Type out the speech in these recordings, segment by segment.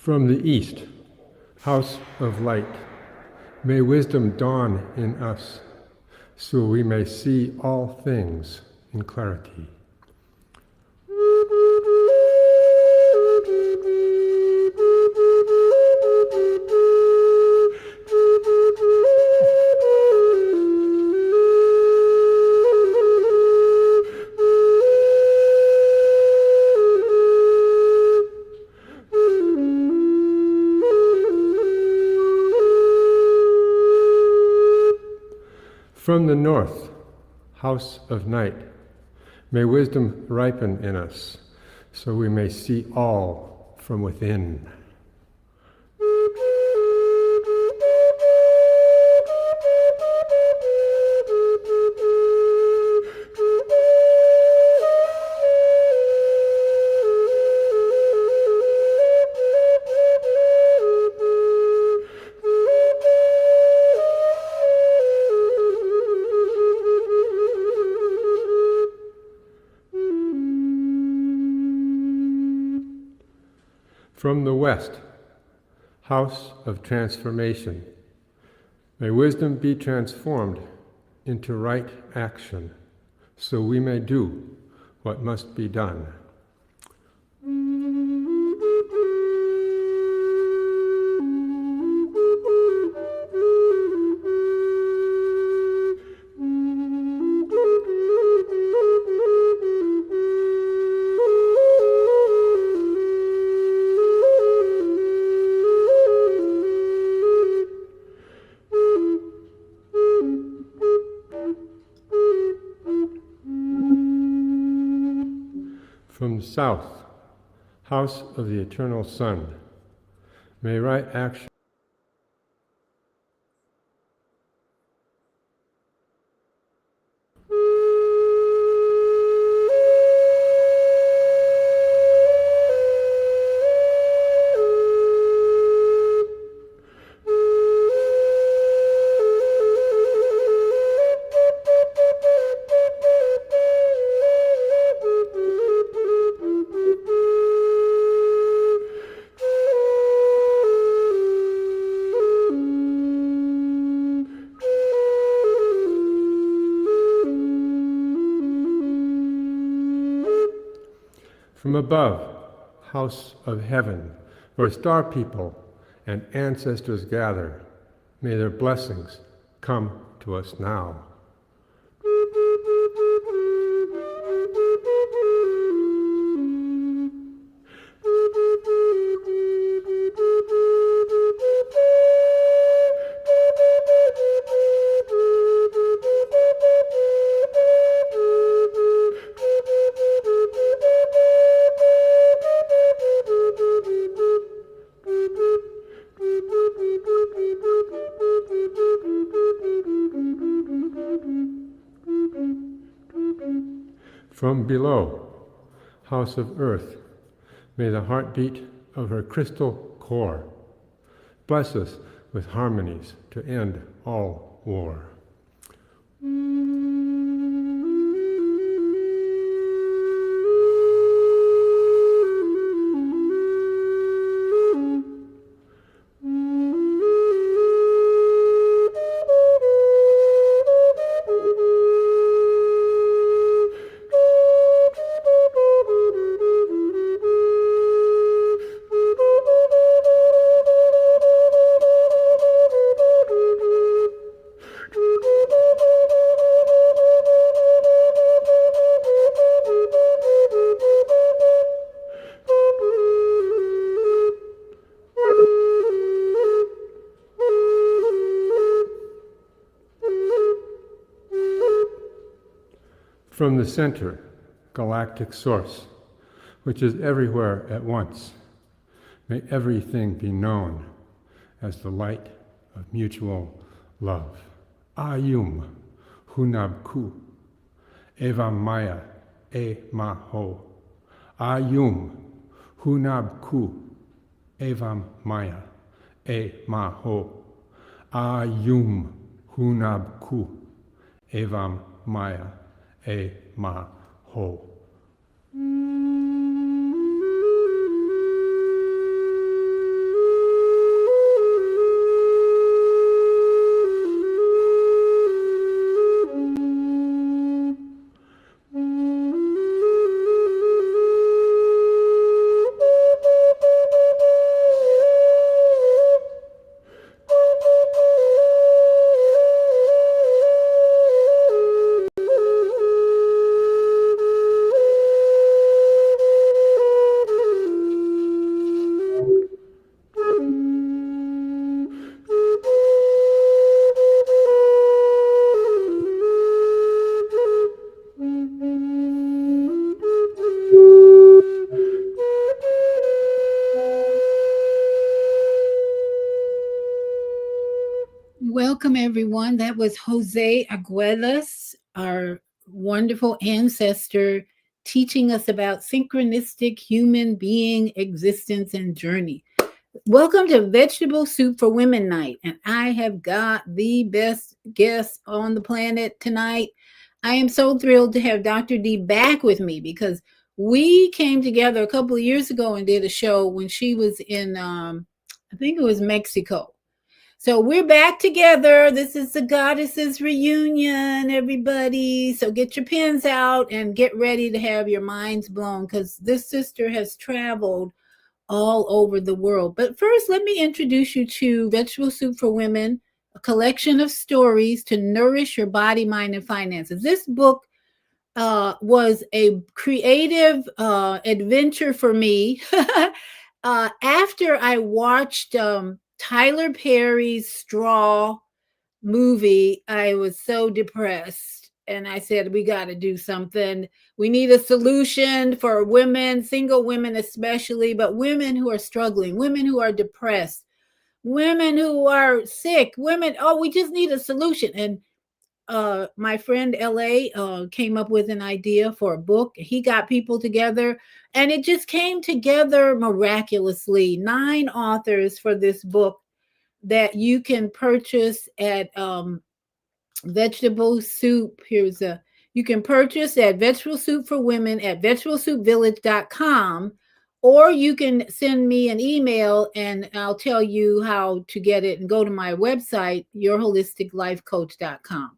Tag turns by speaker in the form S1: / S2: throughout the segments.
S1: From the east, house of light, may wisdom dawn in us, so we may see all things in clarity. From the north, house of night, may wisdom ripen in us, so we may see all from within. From the west, house of transformation, may wisdom be transformed into right action, so we may do what must be done. From the south, house of the eternal sun, may right action from above, house of heaven, where star people and ancestors gather, may their blessings come to us now. From below, house of earth, may the heartbeat of her crystal core bless us with harmonies to end all war. From the center, galactic source, which is everywhere at once, may everything be known as the light of mutual love. Ayum Hunabku Evam Maya E Maho. Ayum Hunabku Evam Maya E Maho. Ayum Hunabku Evam Maya E Ma Ho.
S2: welcome everyone. That was Jose Aguelas, our wonderful ancestor, teaching us about synchronistic human being existence and journey. Welcome to Vegetable Soup for Women Night, and I have got the best guest on the planet tonight. I am so thrilled to have Dr. D back with me because we came together a couple of years ago and did a show when she was in, I think it was Mexico. So we're back together. This is the Goddesses Reunion, everybody. So get your pens out and get ready to have your minds blown because this sister has traveled all over the world. But first, let me introduce you to Vegetable Soup for Women, a collection of stories to nourish your body, mind, and finances. This book was a creative adventure for me. After I watched Tyler Perry's Straw movie, I was so depressed. And I said, we got to do something. We need a solution for women, single women especially, but women who are struggling, women who are depressed, women who are sick, women. Oh, we just need a solution. And my friend LA came up with an idea for a book. He got people together and it just came together miraculously. 9 authors for this book that you can purchase at Vegetable Soup. Here's a You can purchase at Vegetable Soup for Women at vegetablesoupvillage.com, or you can send me an email and I'll tell you how to get it, and go to my website, yourholisticlifecoach.com.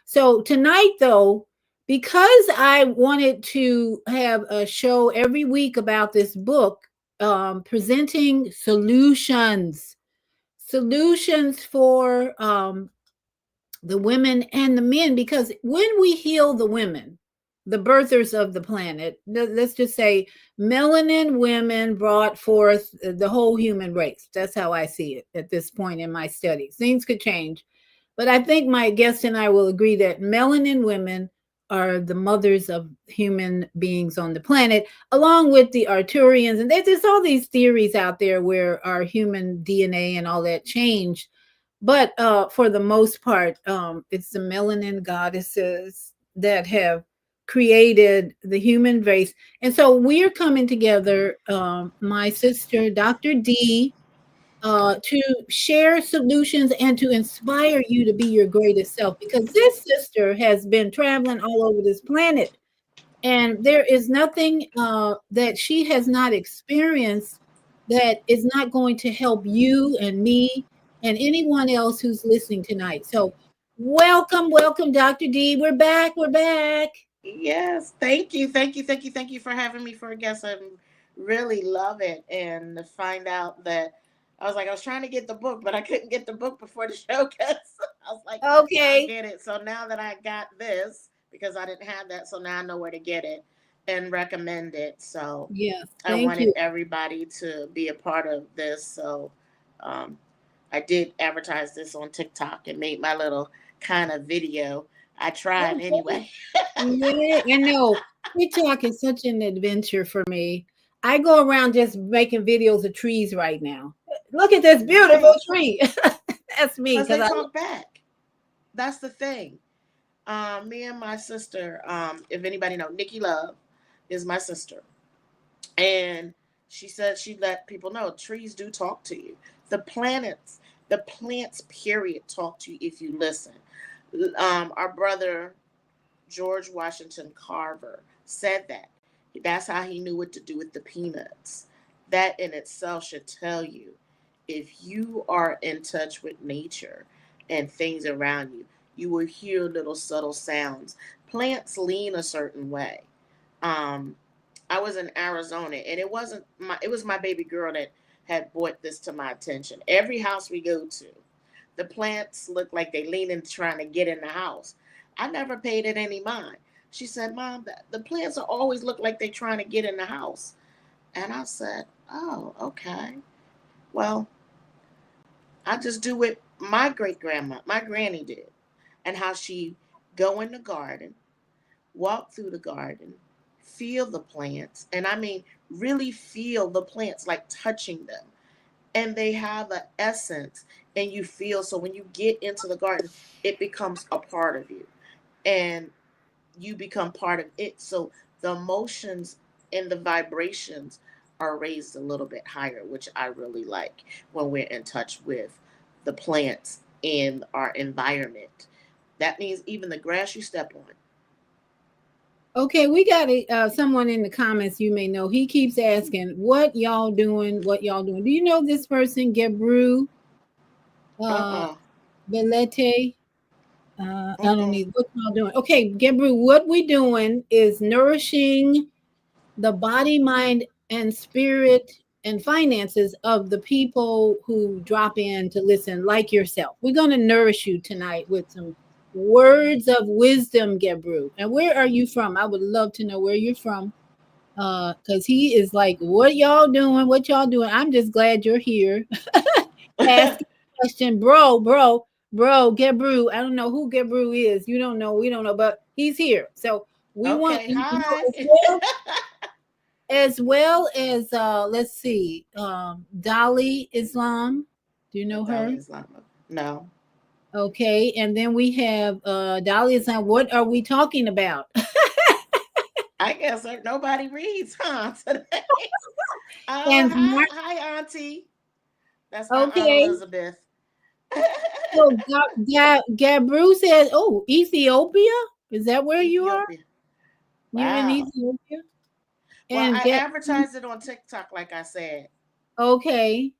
S2: So tonight, though, because I wanted to have a show every week about this book, presenting solutions for the women and the men, because when we heal the women, the birthers of the planet, let's just say melanin women brought forth the whole human race. That's how I see it at this point in my studies. Things could change, but I think my guest and I will agree that melanin women are the mothers of human beings on the planet, along with the Arturians. And there's all these theories out there where our human DNA and all that changed. But for the most part, it's the melanin goddesses that have created the human race. And so we're coming together, my sister, Dr. D, to share solutions and to inspire you to be your greatest self, because this sister has been traveling all over this planet and there is nothing that she has not experienced that is not going to help you and me and anyone else who's listening tonight. So welcome, welcome, Dr. D. We're back. We're back.
S3: Yes, thank you, thank you, thank you, thank you for having me for a guest. I really love it, and to find out that I was trying to get the book, but I couldn't get the book before the show because I was like, I'll
S2: Okay.
S3: get it. So now that I got this, because I didn't have that, so now I know where to get it and recommend it. So
S2: Yes.
S3: I
S2: Thank
S3: wanted
S2: you.
S3: everybody to be a part of this. So um, I did advertise this on TikTok and made my little kind of video. I tried
S2: Okay.
S3: anyway.
S2: Yeah, I know. TikTok is such an adventure for me. I go around just making videos of trees right now. Look at this beautiful
S3: Right.
S2: tree. That's me
S3: Because
S2: because
S3: they
S2: I.
S3: talk back. That's the thing. Me and my sister, if anybody know, Nikki Love is my sister. And she said she let people know trees do talk to you. The plants, period, talk to you if you listen. Our brother, George Washington Carver, said that. That's how he knew what to do with the peanuts. That in itself should tell you if you are in touch with nature and things around you, you will hear little subtle sounds. Plants lean a certain way. Um, I was in Arizona, and it was my baby girl that had brought this to my attention. Every house we go to, the plants look like they leaning trying to get in the house. I never paid it any mind. She said, Mom, the plants always look like they're trying to get in the house. And I said, oh, okay. Well, I just do what my granny did, and how she go in the garden, walk through the garden, feel the plants, and I mean really feel the plants, like touching them. and they have an essence, and you feel, so when you get into the garden, it becomes a part of you, and you become part of it. So the emotions and the vibrations are raised a little bit higher, which I really like when we're in touch with the plants in our environment. That means even the grass you step on.
S2: Okay, we got someone in the comments you may know. He keeps asking, "What y'all doing? What y'all doing?" Do you know this person, Gebru
S3: Uh-uh.
S2: Belete? I don't
S3: Mm-mm.
S2: need what y'all doing. Okay, Gebru, what we doing is nourishing the body, mind, and spirit and finances of the people who drop in to listen, like yourself. We're going to nourish you tonight with some words of wisdom, Gebru. And where are you from? I would love to know where you're from. Because he is like, what y'all doing? What y'all doing? I'm just glad you're here. Ask a question, bro, Gebru. I don't know who Gebru is. You don't know, we don't know, but he's here. So we want
S3: Okay,
S2: you to know
S3: hi.
S2: as let's see, Dolly Islam. Do you know her?
S3: Dolly Islam. No.
S2: Okay, and then we have Dolly Islam. What are we talking about?
S3: I guess nobody reads, huh? Today. Oh,
S2: And
S3: hi, hi, Auntie. That's my Aunt
S2: okay,
S3: Elizabeth.
S2: so Gabru says, "Oh, Ethiopia, is that where you are?
S3: Ethiopia.
S2: You're in
S3: Wow.
S2: Ethiopia?"
S3: Well,
S2: And
S3: I
S2: get
S3: advertised it on TikTok, like I said.
S2: okay,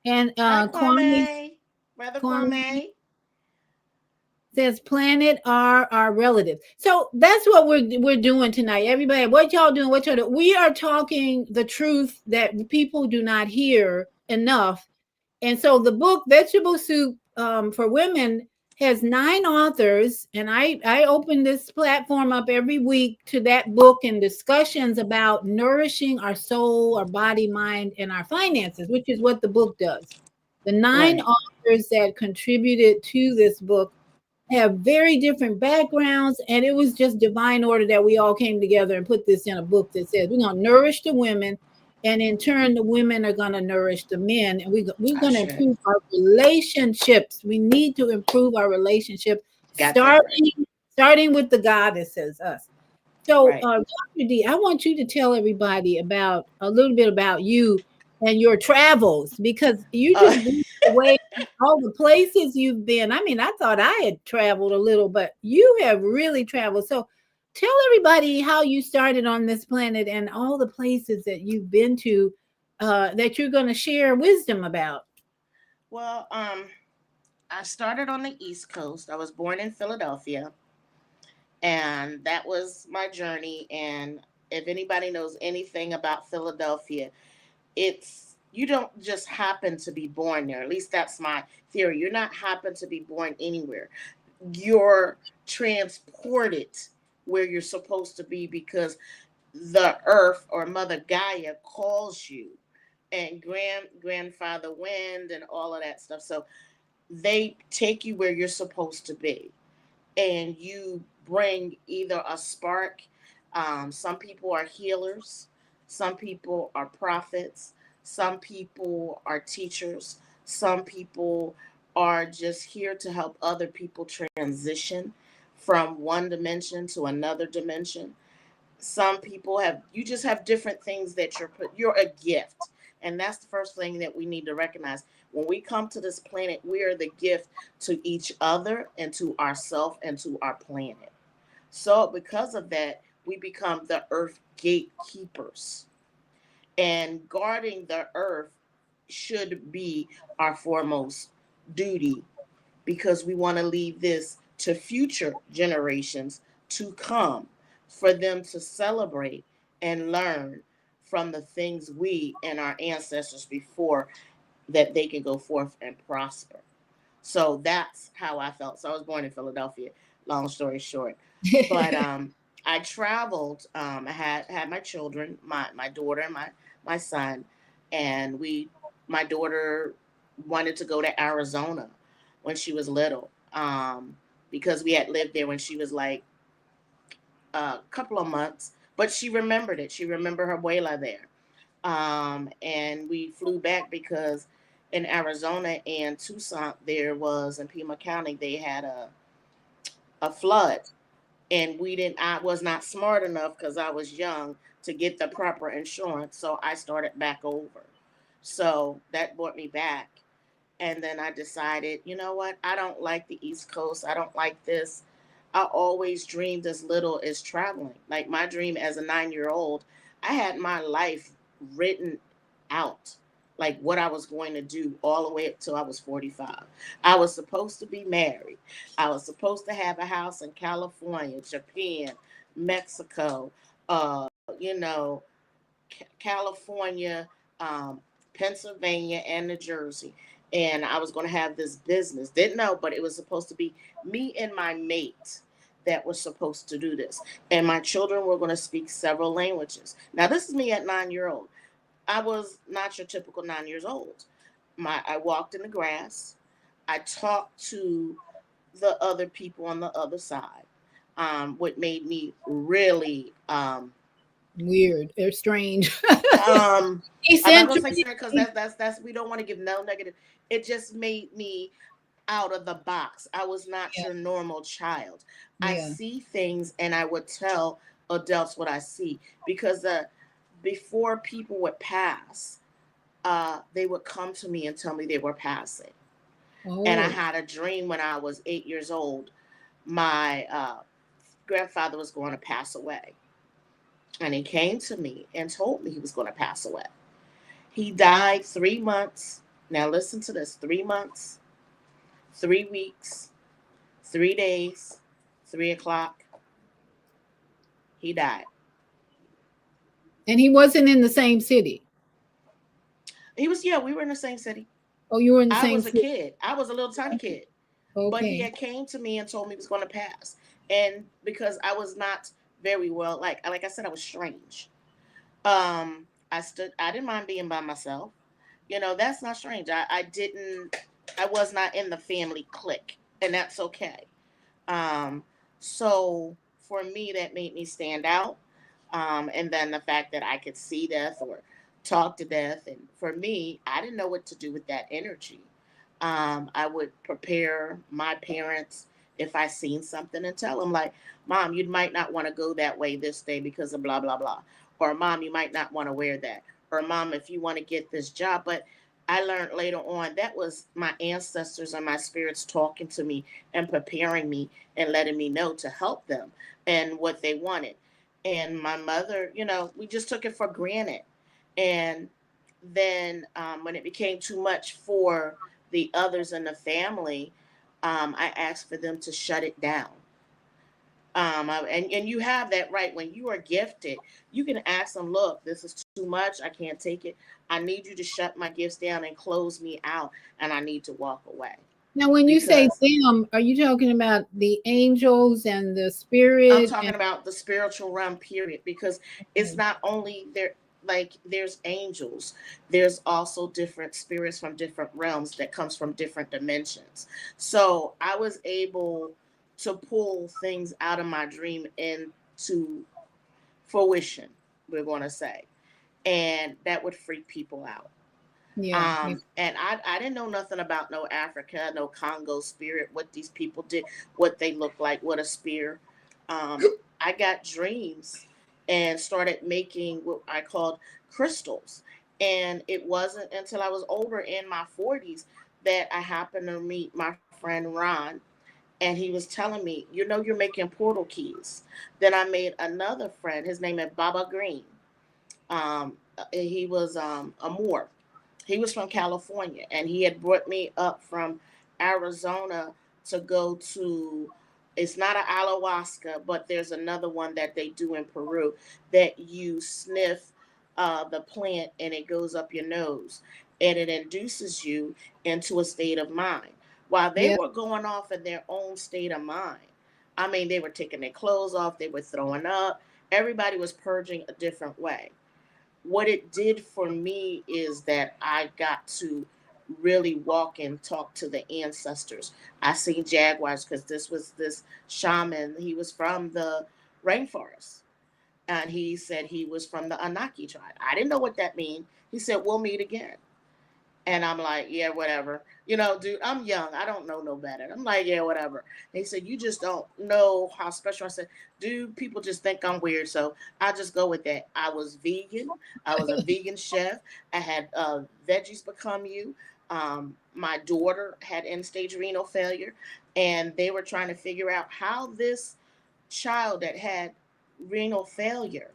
S2: and
S3: Hi,
S2: Kwame,
S3: Kwame. Brother
S2: Kwame
S3: Kwame.
S2: says planet are our relatives. So that's what we're doing tonight. Everybody, what y'all doing? What y'all doing? We are talking the truth that people do not hear enough. And so the book Vegetable Soup for Women has 9 authors, and I open this platform up every week to that book and discussions about nourishing our soul, our body, mind, and our finances, which is what the book does. The 9
S3: Right.
S2: authors that contributed to this book have very different backgrounds, and it was just divine order that we all came together and put this in a book that says we're going to nourish the women, and in turn the women are going to nourish the men, and we're
S3: I
S2: going to
S3: should.
S2: improve our relationships. We need to improve our relationship,
S3: Got that right.
S2: starting with the goddesses, us. So
S3: Right.
S2: Dr. D, I want you to tell everybody about a little bit about you and your travels, because you
S3: Uh,
S2: just blew away all the places you've been. I mean, I thought I had traveled a little, but you have really traveled. So tell everybody how you started on this planet and all the places that you've been to, that you're going to share wisdom about.
S3: well, I started on the East Coast. I was born in Philadelphia, and that was my journey. And if anybody knows anything about Philadelphia, it's you don't just happen to be born there. At least that's my theory. You're not happen to be born anywhere. You're transported where you're supposed to be because the earth or Mother Gaia calls you, and grandfather wind and all of that stuff. So they take you where you're supposed to be, and you bring either a spark. Some people are healers, some people are prophets, some people are teachers, some people are just here to help other people transition from one dimension to another dimension. Some people have, you just have different things that you're a gift. And that's the first thing that we need to recognize. When we come to this planet, we are the gift to each other and to ourselves and to our planet. So because of that, we become the earth gatekeepers, and guarding the earth should be our foremost duty, because we want to leave this to future generations to come, for them to celebrate and learn from the things we and our ancestors before, that they can go forth and prosper. So that's how I felt. So I was born in Philadelphia, long story short. But I traveled. I had my children, my daughter and my son, and my daughter wanted to go to Arizona when she was little, because we had lived there when she was like a couple of months. But she remembered it. She remembered her abuela there. And we flew back because in Arizona and Tucson, there was in Pima County, they had a flood. And I was not smart enough because I was young to get the proper insurance. So I started back over. So that brought me back. And then I decided, you know what? I don't like the East Coast. I don't like this. I always dreamed as little as traveling. Like my dream as a 9-year old, I had my life written out, like what I was going to do all the way up till I was 45. I was supposed to be married. I was supposed to have a house in California, Japan, Mexico, uh, you know, California, um, Pennsylvania, and New Jersey. And I was going to have this business. Didn't know, but it was supposed to be me and my mate that was supposed to do this. And my children were going to speak several languages. Now, this is me at 9 year old. I was not your typical 9 years old. I walked in the grass. I talked to the other people on the other side. What made me really
S2: Weird or strange.
S3: um I'm not gonna say
S2: Eccentric.
S3: certain because that's we don't want to give no negative. It just made me out of the box. I was not
S2: Yeah,
S3: your normal child. I
S2: yeah.
S3: see things and I would tell adults what I see because before people would pass, they would come to me and tell me they were passing. And I
S2: Oh,
S3: had a dream when I was 8 years old. My grandfather was going to pass away. And he came to me and told me he was going to pass away. He died 3 months. Now, listen to this 3 months, 3 weeks, 3 days, 3 o'clock. He died.
S2: and he wasn't in the same city.
S3: Yeah, we were in the same city.
S2: Oh, you were in the
S3: I
S2: same
S3: was a
S2: city.
S3: kid. I was a little tiny kid. But he
S2: Okay.
S3: had came to me and told me he was going to pass. And because I was not very well, like I said, I was strange. I didn't mind being by myself. That's not strange. I was not in the family clique, and that's okay. Um, so for me, that made me stand out. And then the fact that I could see death or talk to death. And for me, I didn't know what to do with that energy. I would prepare my parents if I seen something and tell them, like, Mom, you might not want to go that way this day because of blah, blah, blah. Or, Mom, you might not want to wear that. Or, Mom, if you want to get this job. But I learned later on that was my ancestors and my spirits talking to me and preparing me and letting me know to help them and what they wanted. And my mother, we just took it for granted. And then when it became too much for the others in the family, I asked for them to shut it down. And you have that right when you are gifted, you can ask them, look, this is too much. I can't take it. I need you to shut my gifts down and close me out, and I need to walk away
S2: Now, when you say
S3: because
S2: them, are you talking about the angels and the
S3: I'm
S2: spirit?
S3: talking
S2: And
S3: about the spiritual realm, period, because it's not only there, like there's angels, there's also different spirits from different realms that comes from different dimensions. So I was able to pull things out of my dream into fruition, we're going to say, and that would freak people out.
S2: yeah,
S3: And I didn't know nothing about no Africa, no Congo spirit, what these people did, what they look like, what a spear. I got dreams and started making what I called crystals. And it wasn't until I was older in my 40s that I happened to meet my friend Ron. And he was telling me, you're making portal keys. Then I made another friend. His name is Baba Green. He was a Moor. He was from California, and he had brought me up from Arizona to go to. It's not an ayahuasca, but there's another one that they do in Peru that you sniff the plant and it goes up your nose and it induces you into a state of mind. While they
S2: yeah.
S3: were going off in their own state of mind, I mean, they were taking their clothes off, they were throwing up. Everybody was purging a different way. What it did for me is that I got to really walk and talk to the ancestors. I seen jaguars because this was this shaman. He was from the rainforest. and he said he was from the Anunnaki tribe. I didn't know what that means. He said, we'll meet again. And I'm like, yeah, whatever. You know, dude, I'm young. I don't know no better. I'm like, yeah, whatever. And he said, you just don't know how special. I said, dude, people just think I'm weird. So I just go with that. I was vegan. I was a vegan chef. I had Veggies Become You. My daughter had end-stage renal failure. And they were trying to figure out how this child that had renal failure,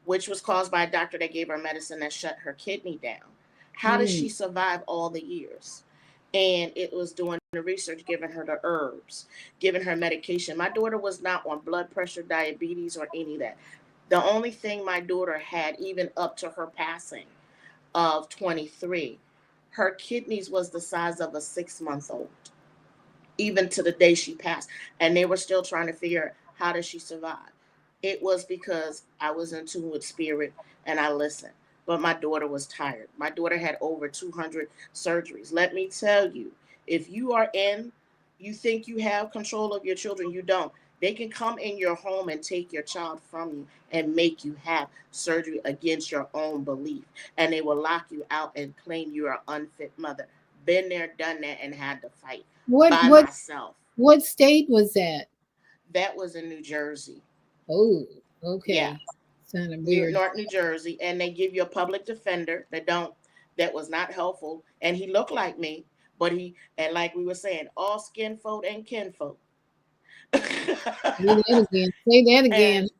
S3: which was caused by a doctor that gave her medicine that shut her kidney down, how did she survive all the years? And it was doing the research, giving her the herbs, giving her medication. My daughter was not on blood pressure, diabetes, or any of that. The only thing my daughter had, even up to her passing of 23, her kidneys was the size of a 6-month-old, even to the day she passed. And they were still trying to figure out, how does she survive? It was because I was in tune with spirit and I listened. But my daughter was tired. My daughter had over 200 surgeries. Let me tell you, if you think you have control of your children, you don't. They can come in your home and take your child from you and make you have surgery against your own belief. And they will lock you out and claim you're an unfit mother. Been there, done that, and had to fight by myself.
S2: What state was that?
S3: That was in New Jersey.
S2: Oh, okay.
S3: Yeah.
S2: Sounded weird.
S3: North New Jersey, and they give you a public defender that was not helpful. And he looked like me, but and like we were saying, all skin folk and kinfolk.
S2: Say that again.
S3: And,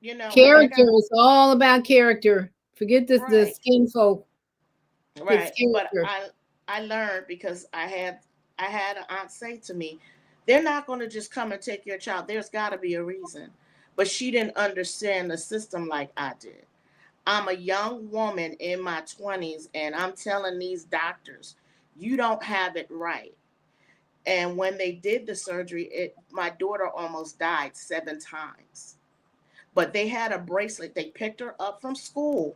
S3: you know,
S2: character is all about character. Forget this,
S3: right.
S2: The skin folk.
S3: Right. But I learned, because I had an aunt say to me, they're not going to just come and take your child. There's got to be a reason. But she didn't understand the system like I did. I'm a young woman in my 20s, and I'm telling these doctors, you don't have it right. And when they did the surgery, my daughter almost died 7 times. But they had a bracelet. They picked her up from school,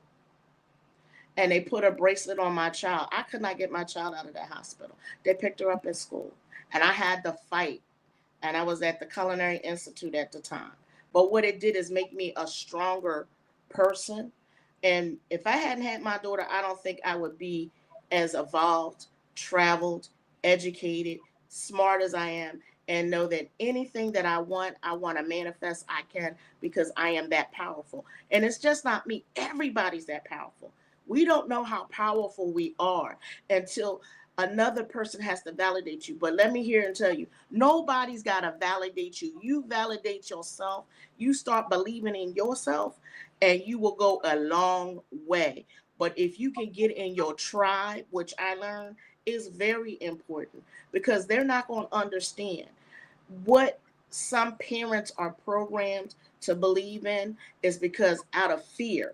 S3: and they put a bracelet on my child. I could not get my child out of that hospital. They picked her up at school, and I had to fight. And I was at the Culinary Institute at the time. But what it did is make me a stronger person. And if I hadn't had my daughter, I don't think I would be as evolved, traveled, educated, smart as I am, and know that anything that I want to manifest, I can, because I am that powerful. And it's just not me. Everybody's that powerful. We don't know how powerful we are until another person has to validate you. But let me hear and tell you, nobody's got to validate you. You validate yourself. You start believing in yourself, and you will go a long way. But if you can get in your tribe, which I learned is very important, because they're not going to understand what some parents are programmed to believe in, is because out of fear.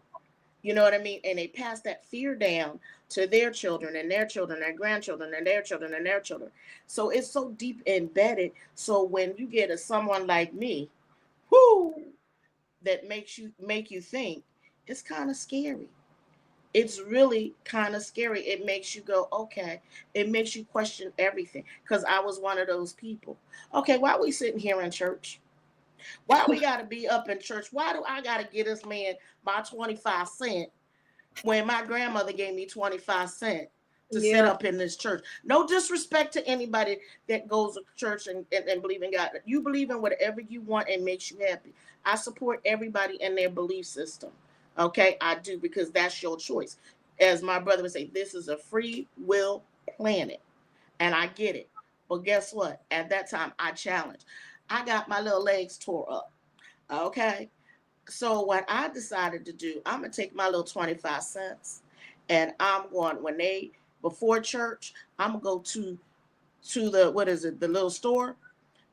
S3: You know what I mean? And they pass that fear down to their children and their children, their grandchildren and their children and their children. So it's so deep embedded. So when you get someone like me, that make you think, it's kind of scary. It's really kind of scary. It makes you go, okay. It makes you question everything. Because I was one of those people. Okay, why are we sitting here in church? Why we got to be up in church? Why do I got to get this man my 25 cents when my grandmother gave me 25 cents to sit up in this church? No disrespect to anybody that goes to church and believe in God. You believe in whatever you want and makes you happy. I support everybody and their belief system. Okay, I do, because that's your choice. As my brother would say, this is a free will planet. And I get it. But guess what? At that time, I challenged. I got my little legs tore up. Okay. So what I decided to do, I'm going to take my little 25 cents, and I'm going, before church, I'm going to go to the little store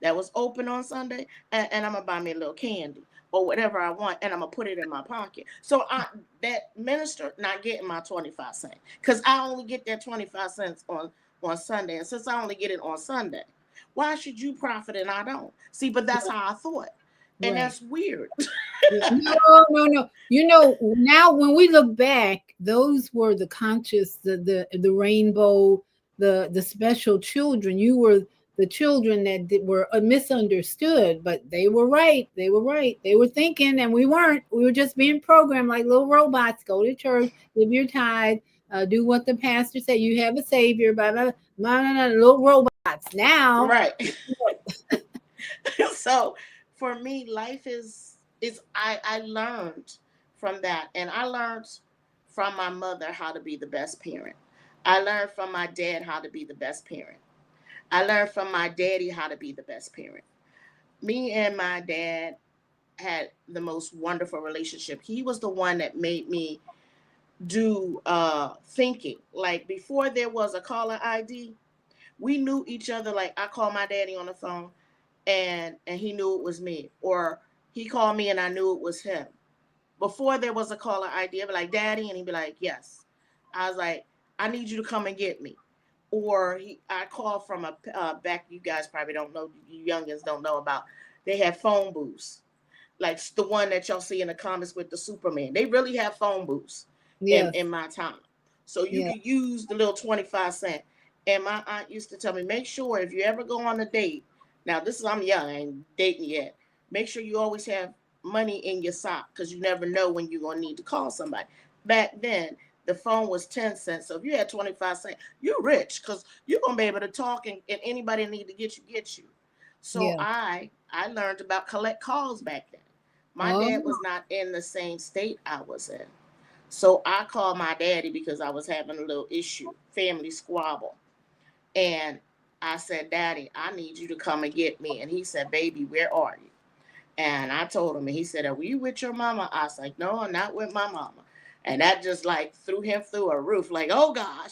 S3: that was open on Sunday, and I'm going to buy me a little candy or whatever I want, and I'm going to put it in my pocket. So that minister not getting my 25 cents, because I only get that 25 cents on Sunday. And since I only get it on Sunday, why should you profit and I don't? See, but that's how I thought. And that's weird.
S2: No. You know, now when we look back, those were the conscious, the rainbow, the special children. You were the children that were misunderstood, but they were right. They were right. They were thinking, and we weren't. We were just being programmed like little robots. Go to church, give your tithe, do what the pastor said. You have a savior, blah, blah, blah, blah, blah, little robots. Now,
S3: Right. So for me, life is I learned from that, and I learned from my mother how to be the best parent. I learned from my dad how to be the best parent. I learned from my daddy how to be the best parent. Me and my dad had the most wonderful relationship. He was the one that made me do thinking. Like before there was a caller ID, we knew each other. Like I called my daddy on the phone and he knew it was me. Or he called me and I knew it was him. Before there was a caller ID, I'd be like, Daddy, and he'd be like, yes. I was like, I need you to come and get me. Or I called from a back. You guys probably don't know. You youngins don't know about. They had phone booths, like the one that y'all see in the comics with the Superman. They really have phone booths
S2: yes,
S3: in my time, so you
S2: yeah.
S3: could use the little 25 cent. And my aunt used to tell me, make sure if you ever go on a date. Now this is I'm young, I ain't dating yet. Make sure you always have money in your sock because you never know when you're gonna need to call somebody. Back then, the phone was 10 cents. So if you had 25 cents, you're rich because you're gonna be able to talk and anybody need to get you. So
S2: Yeah.
S3: I learned about collect calls back then. My dad
S2: Oh,
S3: was not in the same state I was in. So I called my daddy because I was having a little issue, family squabble. And I said, Daddy, I need you to come and get me. And he said, Baby, where are you? And I told him, and he said, Are you with your mama? I was like, No, I'm not with my mama. And that just like threw him through a roof, like, oh gosh.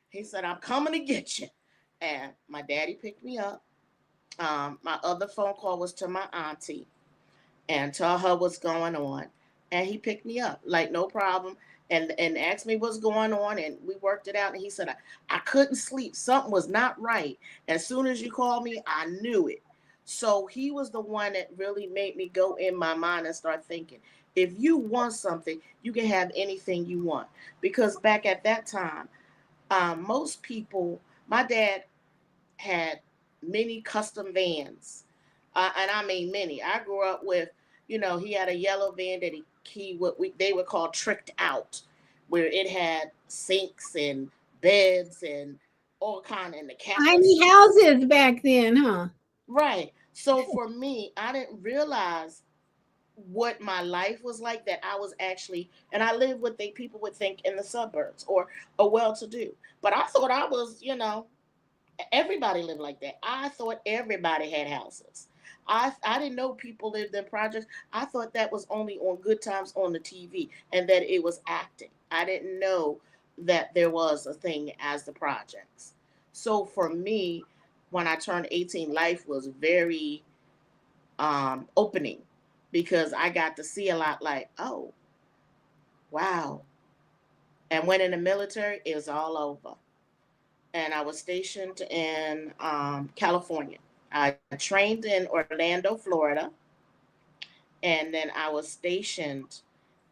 S3: He said, I'm coming to get you. And my daddy picked me up. My other phone call was to my auntie and tell her what's going on. And he picked me up, like no problem, and asked me what's going on, and we worked it out. And he said, I couldn't sleep. Something was not right. As soon as you called me, I knew it. So he was the one that really made me go in my mind and start thinking. If you want something, you can have anything you want. Because back at that time, most people, my dad had many custom vans, and I mean many. I grew up with, he had a yellow van that he what they would call tricked out, where it had sinks and beds and all kind and the captain
S2: tiny
S3: seat.
S2: houses back then, huh?
S3: Right. So for me, I didn't realize what my life was like that I was actually, and I lived what they people would think in the suburbs or a well-to-do. But I thought I was, everybody lived like that. I thought everybody had houses. I didn't know people lived in projects. I thought that was only on Good Times on the TV and that it was acting. I didn't know that there was a thing as the projects. So for me, when I turned 18, life was very opening because I got to see a lot like, oh, wow. And when in the military, it was all over. And I was stationed in California. I trained in Orlando, Florida, and then I was stationed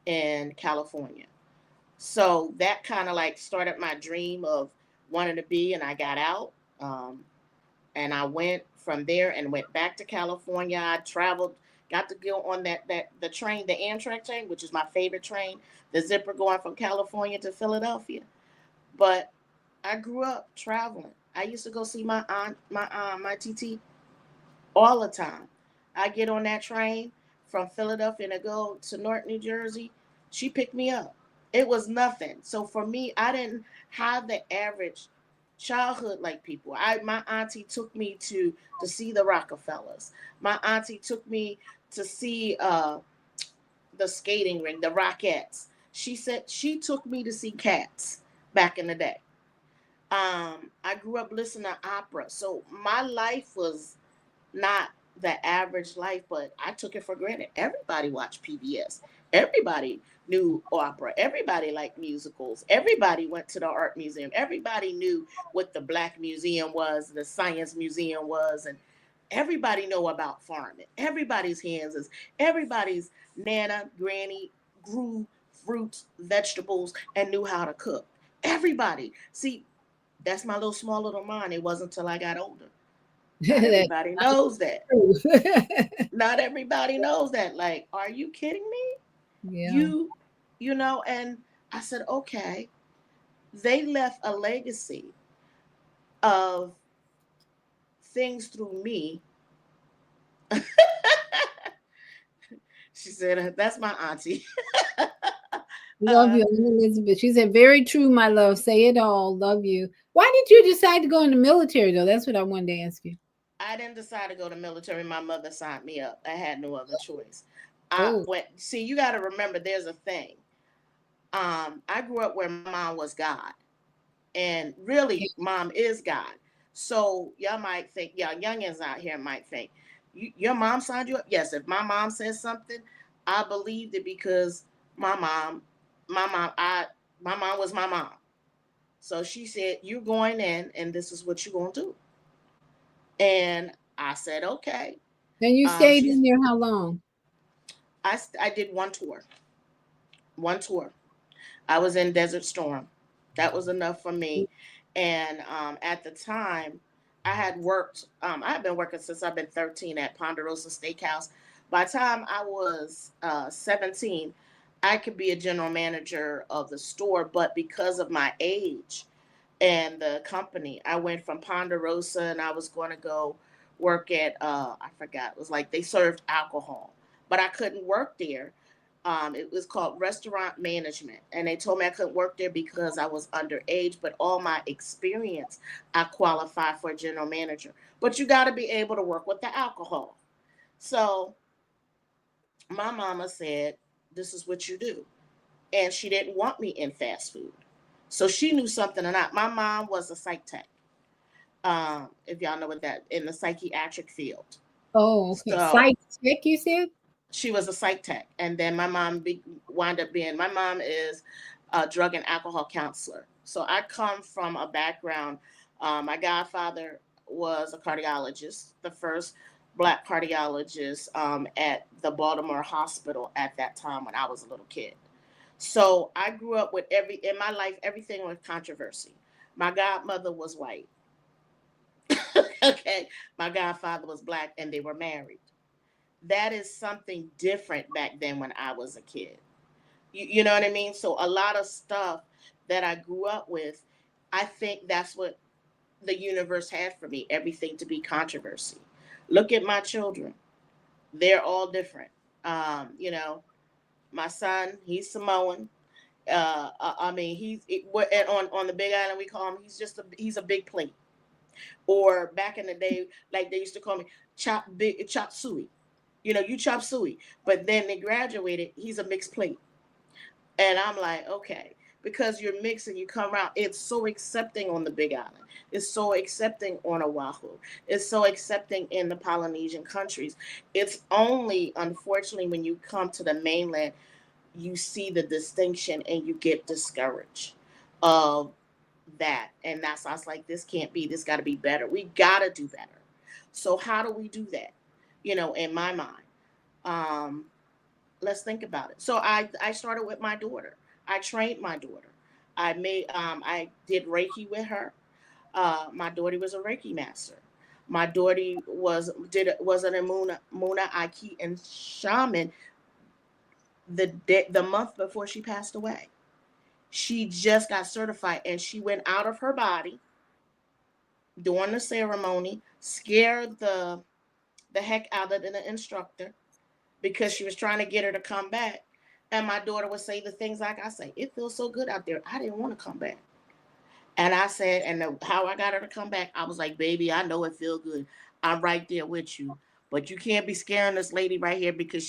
S3: in California. So that kind of like started my dream of wanting to be, and I got out. Um, and I went from there and went back to California. I traveled, got to go on that the train, the Amtrak train, which is my favorite train, the zipper going from California to Philadelphia. But I grew up traveling. I used to go see my aunt, my TT all the time. I get on that train from Philadelphia to go to Newark, New Jersey. She picked me up. It was nothing. So for me, I didn't have the average childhood like people. My auntie took me to see the Rockefellers. My auntie took me to see the skating ring, the Rockettes. She said she took me to see Cats back in the day. I grew up listening to opera, so my life was not the average life, but I took it for granted. Everybody watched PBS. Everybody knew opera. Everybody liked musicals. Everybody went to the art museum. Everybody knew what the Black Museum was, the Science Museum was, and everybody know about farming. Everybody's hands is everybody's nana, granny grew fruits, vegetables, and knew how to cook. Everybody. See, that's my little small little mind. It wasn't until I got older Not
S2: That's
S3: everybody knows that.
S2: true.
S3: Not everybody knows that. Like, are you kidding me?
S2: Yeah.
S3: You know, and I said, okay, they left a legacy of things through me. She said, that's my auntie.
S2: Love
S3: uh,
S2: you, Aunt Elizabeth. She said, very true, my love. Say it all. Love you. Why did you decide to go in the military, though? That's what I wanted to ask you.
S3: I didn't decide to go to military. My mother signed me up. I had no other choice. I
S2: Oh,
S3: went, see, you got to remember there's a thing. I grew up where mom was God. And
S2: okay.
S3: really, mom is God. So y'all might think, y'all youngins out here might think, your mom signed you up? Yes, if my mom says something, I believed it because my mom, my mom, I my mom was my mom. So she said, you're going in and this is what you're gonna do. And I said, okay.
S2: And you stayed
S3: She's
S2: in there how long?
S3: I did one tour. One tour. I was in Desert Storm. That was enough for me. And at the time, I had worked. I had been working since I've been 13 at Ponderosa Steakhouse. By the time I was 17, I could be a general manager of the store, but because of my age and the company, I went from Ponderosa and I was going to go work at I forgot, it was like they served alcohol, but I couldn't work there. It was called restaurant management, and they told me I couldn't work there because I was underage. But all my experience, I qualified for a general manager. But you got to be able to work with the alcohol. So my mama said, "This is what you do," and she didn't want me in fast food. So she knew something or not. My mom was a psych tech. If y'all know what that in the psychiatric field.
S2: Oh, okay.
S3: So
S2: Psych tech, you said?
S3: she was a psych tech, and then my mom wound up being. My mom is a drug and alcohol counselor. So I come from a background. My godfather was a cardiologist, the first black cardiologist at the Baltimore Hospital at that time when I was a little kid. So I grew up with in my life everything was controversy. My godmother was white. Okay, my godfather was black, and they were married. That is something different back then when I was a kid. You know what I mean? So a lot of stuff that I grew up with, I think that's what the universe had for me, everything to be controversy. Look at my children. They're all different. You know, my son, he's Samoan. I mean, on the Big Island we call him. He's a big plate. Or back in the day, like they used to call me chop suey. You know, you chop suey. But then they graduated. He's a mixed plate. And I'm like, okay, because you're mixed and you come around, it's so accepting on the Big Island. It's so accepting on Oahu. It's so accepting in the Polynesian countries. It's only, unfortunately, when you come to the mainland, you see the distinction and you get discouraged of that. And that's, I was like, this can't be, this got to be better. We got to do better. So, how do we do that? You know, in my mind. Um, let's think about it. So I started with my daughter. I trained my daughter. I did Reiki with her. My daughter was a Reiki master. My daughter was an Muna Aiki and shaman the month before she passed away. She just got certified and she went out of her body during the ceremony, scared the heck out of the instructor because she was trying to get her to come back. And my daughter would say the things like I say, it feels so good out there. I didn't want to come back. And I said, how I got her to come back, I was like, baby, I know it feels good. I'm right there with you. But you can't be scaring this lady right here because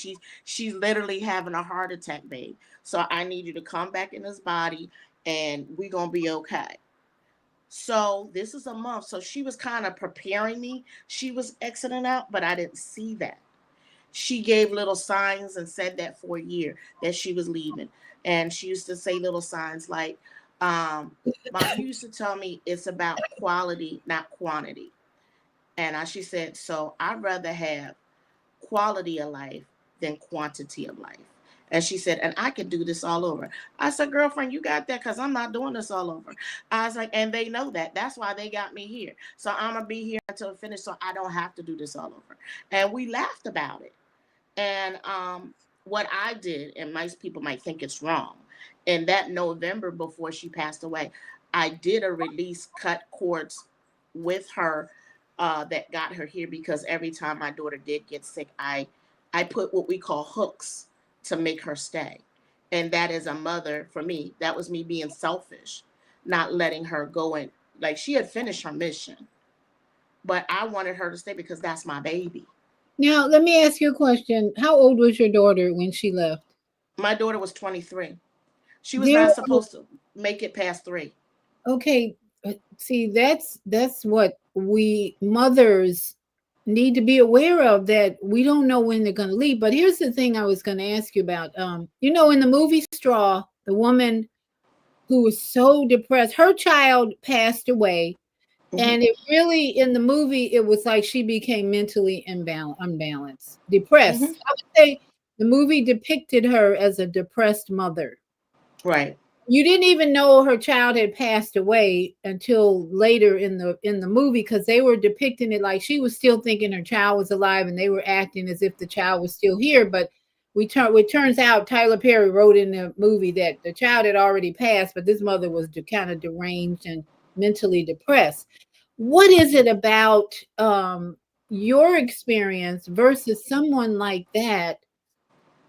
S3: she's literally having a heart attack, babe. So I need you to come back in this body and we're gonna be okay. So this is a month. So she was kind of preparing me. She was exiting out, but I didn't see that. She gave little signs and said that for a year that she was leaving. And she used to say little signs like, Mom, you used to tell me it's about quality, not quantity. And she said, so I'd rather have quality of life than quantity of life. And she said, and I could do this all over. I said, girlfriend, you got that, because I'm not doing this all over. I was like, and they know that. That's why they got me here. So I'm going to be here until it finishes, so I don't have to do this all over. And we laughed about it. And what I did, and most people might think it's wrong, in that November before she passed away, I did a release, cut cords with her that got her here, because every time my daughter did get sick, I put what we call hooks to make her stay. And that is a mother, for me, that was me being selfish, not letting her go in. Like, she had finished her mission, but I wanted her to stay because that's my baby.
S2: Now, let me ask you a question. How old was your daughter when she left?
S3: My daughter was 23. She was
S2: There,
S3: not supposed to make it past 3.
S2: okay, see, that's what we mothers need to be aware of, that we don't know when they're going to leave. But here's the thing I was going to ask you about. In the movie Straw, the woman who was so depressed, her child passed away. And it really, in the movie, it was like she became mentally unbalanced, depressed. I would say the movie depicted her as a depressed mother.
S3: Right.
S2: You didn't even know her child had passed away until later in the movie, because they were depicting it like she was still thinking her child was alive, and they were acting as if the child was still here. But it turns out Tyler Perry wrote in the movie that the child had already passed, but this mother was kind of deranged and mentally depressed. What is it about your experience versus someone like that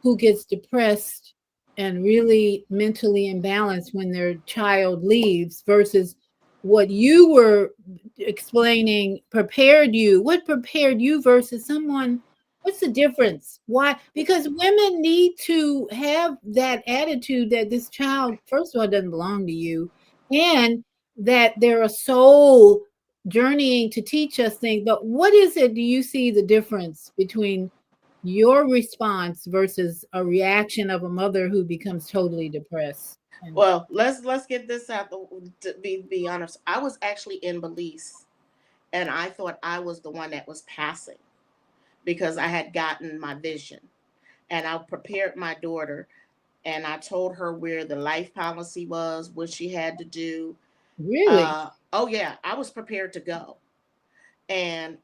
S2: who gets depressed and really mentally imbalanced when their child leaves, versus what you were explaining what prepared you versus someone? What's the difference? Why? Because women need to have that attitude that this child, first of all, doesn't belong to you, and that they're a soul journeying to teach us things. But what is it, do you see the difference between your response versus a reaction of a mother who becomes totally depressed?
S3: Well, let's get this out. To be honest, I was actually in Belize, and I thought I was the one that was passing, because I had gotten my vision, and I prepared my daughter, and I told her where the life policy was, what she had to do.
S2: Really?
S3: Oh yeah, I was prepared to go, and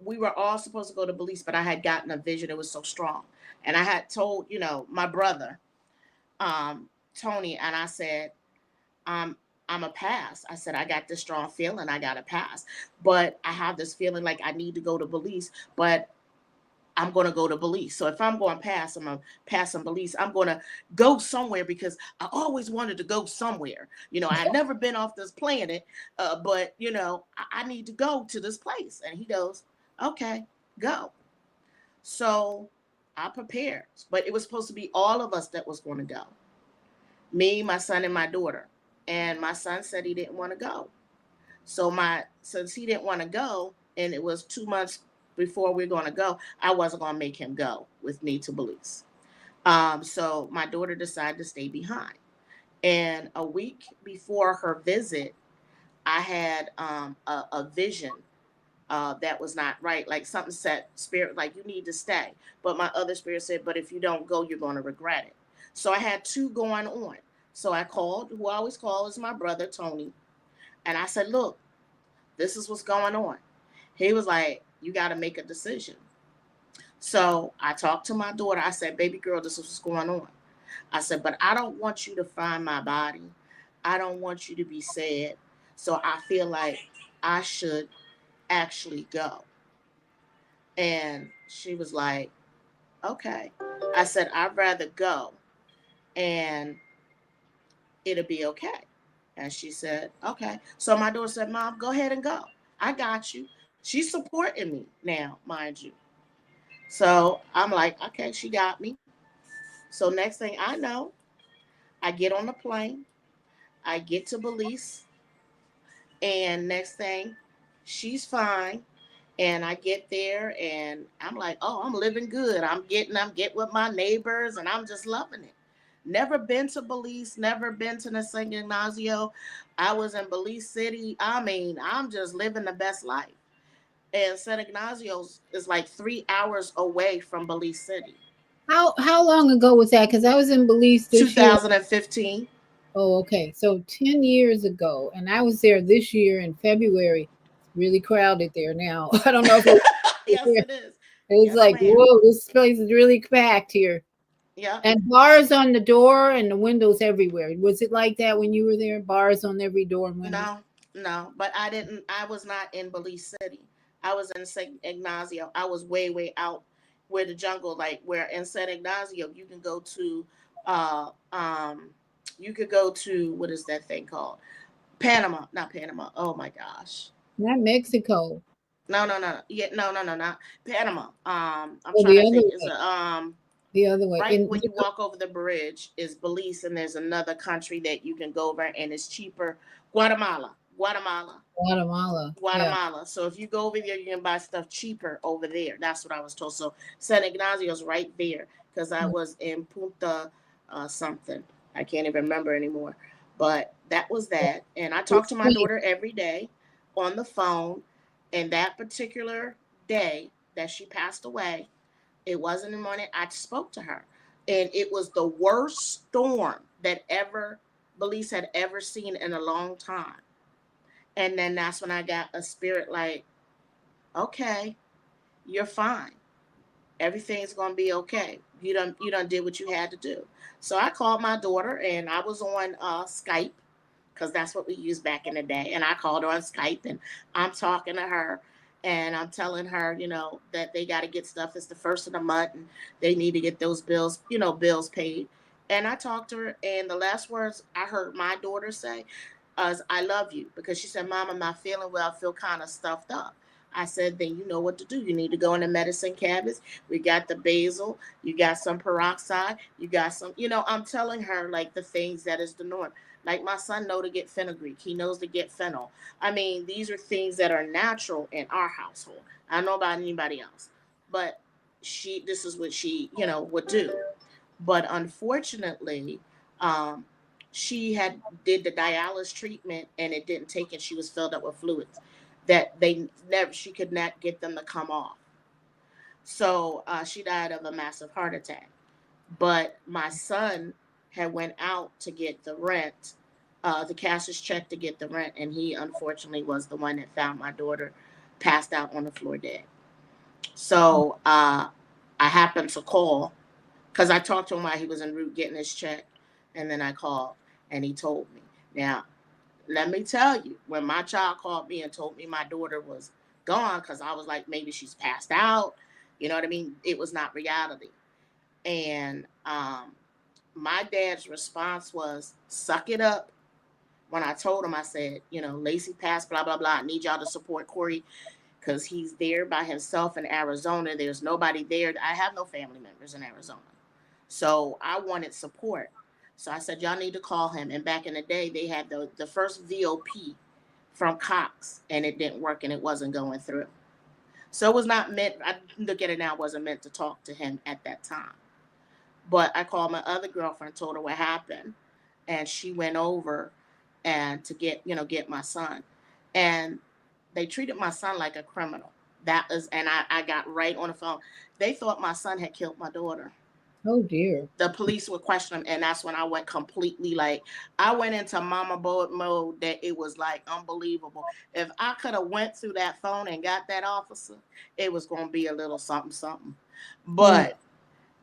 S3: we were all supposed to go to Belize, but I had gotten a vision. It was so strong. And I had told, my brother, Tony, and I said, I'm a pass. I said, I got this strong feeling I got to pass. But I have this feeling like I need to go to Belize, but I'm going to go to Belize. So if I'm going past, I'm going to pass in Belize. I'm going to go somewhere, because I always wanted to go somewhere. I had never been off this planet, but, I need to go to this place. And he goes, okay, go. So I prepared, but it was supposed to be all of us that was going to go. Me, my son, and my daughter. And my son said he didn't want to go. So since he didn't want to go, and it was 2 months before we we're going to go, I wasn't going to make him go with me to Belize. So my daughter decided to stay behind. And a week before her visit, I had a vision that was not right. Like, something said, spirit, like, you need to stay. But my other spirit said, but if you don't go, you're going to regret it. So I had two going on. So I called, who I always call is my brother, Tony. And I said, look, this is what's going on. He was like, you got to make a decision. So I talked to my daughter. I said, baby girl, this is what's going on. I said, but I don't want you to find my body. I don't want you to be sad. So I feel like I should actually go. And she was like, okay. I said, I'd rather go and it'll be okay. And she said, okay. So my daughter said, Mom, go ahead and go. I got you. She's supporting me now, mind you. So I'm like, okay, she got me. So next thing I know, I get on the plane. I get to Belize. And next thing, she's fine. And I get there and I'm like, oh, I'm living good. I'm getting with my neighbors and I'm just loving it. Never been to Belize, never been to the San Ignacio. I was in Belize City. I mean, I'm just living the best life. And San Ignacio is like 3 hours away from Belize City.
S2: How long ago was that? Because I was in Belize this year.
S3: 2015.
S2: Oh, okay. So 10 years ago, and I was there this year in February. It's really crowded there now. I don't know if it
S3: Yes,
S2: was,
S3: it is.
S2: it was
S3: Yes,
S2: like,
S3: ma'am.
S2: whoa, this place is really packed here.
S3: Yep.
S2: And bars on the door and the windows everywhere. Was it like that when you were there? Bars on every door and window?
S3: No, no, but I was not in Belize City. I was in St. Ignacio. I was way, way out where the jungle, like where in St. Ignacio, you can go to, uh, um, you could go to, what is that thing called? Panama, not Panama. Oh my gosh.
S2: Not Mexico.
S3: No, no, no. Yeah, no, no, no, not Panama. I'm
S2: Or
S3: trying
S2: the
S3: to
S2: other
S3: think. Is
S2: way.
S3: a
S2: The other way.
S3: right
S2: In
S3: when you walk over the bridge is Belize, and there's another country that you can go over, and it's cheaper. Guatemala, Guatemala,
S2: Guatemala. Yeah.
S3: Guatemala. So if you go over there, you can buy stuff cheaper over there. That's what I was told. So San Ignacio's right there because I was in Punta something. I can't even remember anymore. But that was that. And I talk to my daughter every day on the phone. And that particular day that she passed away, it wasn't in the morning. I spoke to her. And it was the worst storm that ever Belize had ever seen in a long time. And then that's when I got a spirit like, okay, you're fine. Everything's gonna be okay. You done did what you had to do. So I called my daughter and I was on Skype because that's what we used back in the day. And I called her on Skype and I'm talking to her and I'm telling her, that they got to get stuff. It's the first of the month and they need to get those bills, bills paid. And I talked to her, and the last words I heard my daughter say is, I love you, because she said, Mom, I'm not feeling well. I feel kind of stuffed up. I said, then you know what to do. You need to go in the medicine cabinets. We got the basil. You got some peroxide. You got some, I'm telling her like the things that is the norm. Like my son know to get fenugreek. He knows to get fennel. I mean, these are things that are natural in our household. I don't know about anybody else, but this is what she, would do. But unfortunately, um, she had did the dialysis treatment and it didn't take it. She was filled up with fluids that she could not get them to come off. So she died of a massive heart attack. But my son had went out to get the rent, the cashier's check to get the rent, and he unfortunately was the one that found my daughter passed out on the floor dead. So I happened to call because I talked to him while he was en route getting his check, and then I called and he told me. Now, let me tell you, when my child called me and told me my daughter was gone, because I was like, maybe she's passed out, you know what I mean? It was not reality. And my dad's response was, suck it up. When I told him, I said, Lacey passed, blah, blah, blah. I need y'all to support Corey because he's there by himself in Arizona. There's nobody there. I have no family members in Arizona. So I wanted support. So I said, y'all need to call him. And back in the day, they had the first VOP from Cox, and it didn't work and it wasn't going through. So it was not meant, I look at it now, it wasn't meant to talk to him at that time. But I called my other girlfriend, told her what happened, and she went over and to get my son. And they treated my son like a criminal. And I got right on the phone. They thought my son had killed my daughter.
S2: Oh dear.
S3: The police would question him, and that's when I went completely I went into mama board mode that it was like unbelievable. If I could have went through that phone and got that officer, it was going to be a little something, something. But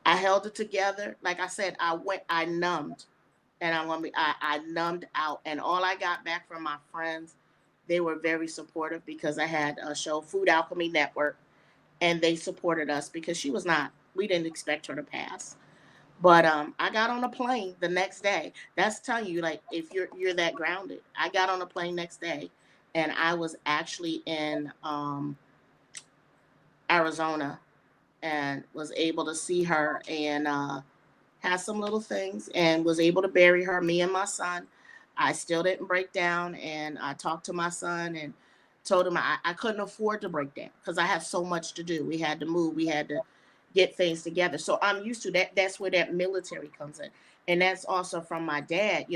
S3: I held it together. Like I said, I numbed, and I numbed out, and all I got back from my friends, they were very supportive because I had a show, Food Alchemy Network, and they supported us because we didn't expect her to pass. But I got on a plane the next day. That's telling you, like, if you're that grounded. I got on a plane next day, and I was actually in Arizona, and was able to see her and had some little things, and was able to bury her. Me and my son. I still didn't break down, and I talked to my son and told him I couldn't afford to break down because I have so much to do. We had to move. We had to get things together. So I'm used to that. That's where that military comes in. And that's also from my dad,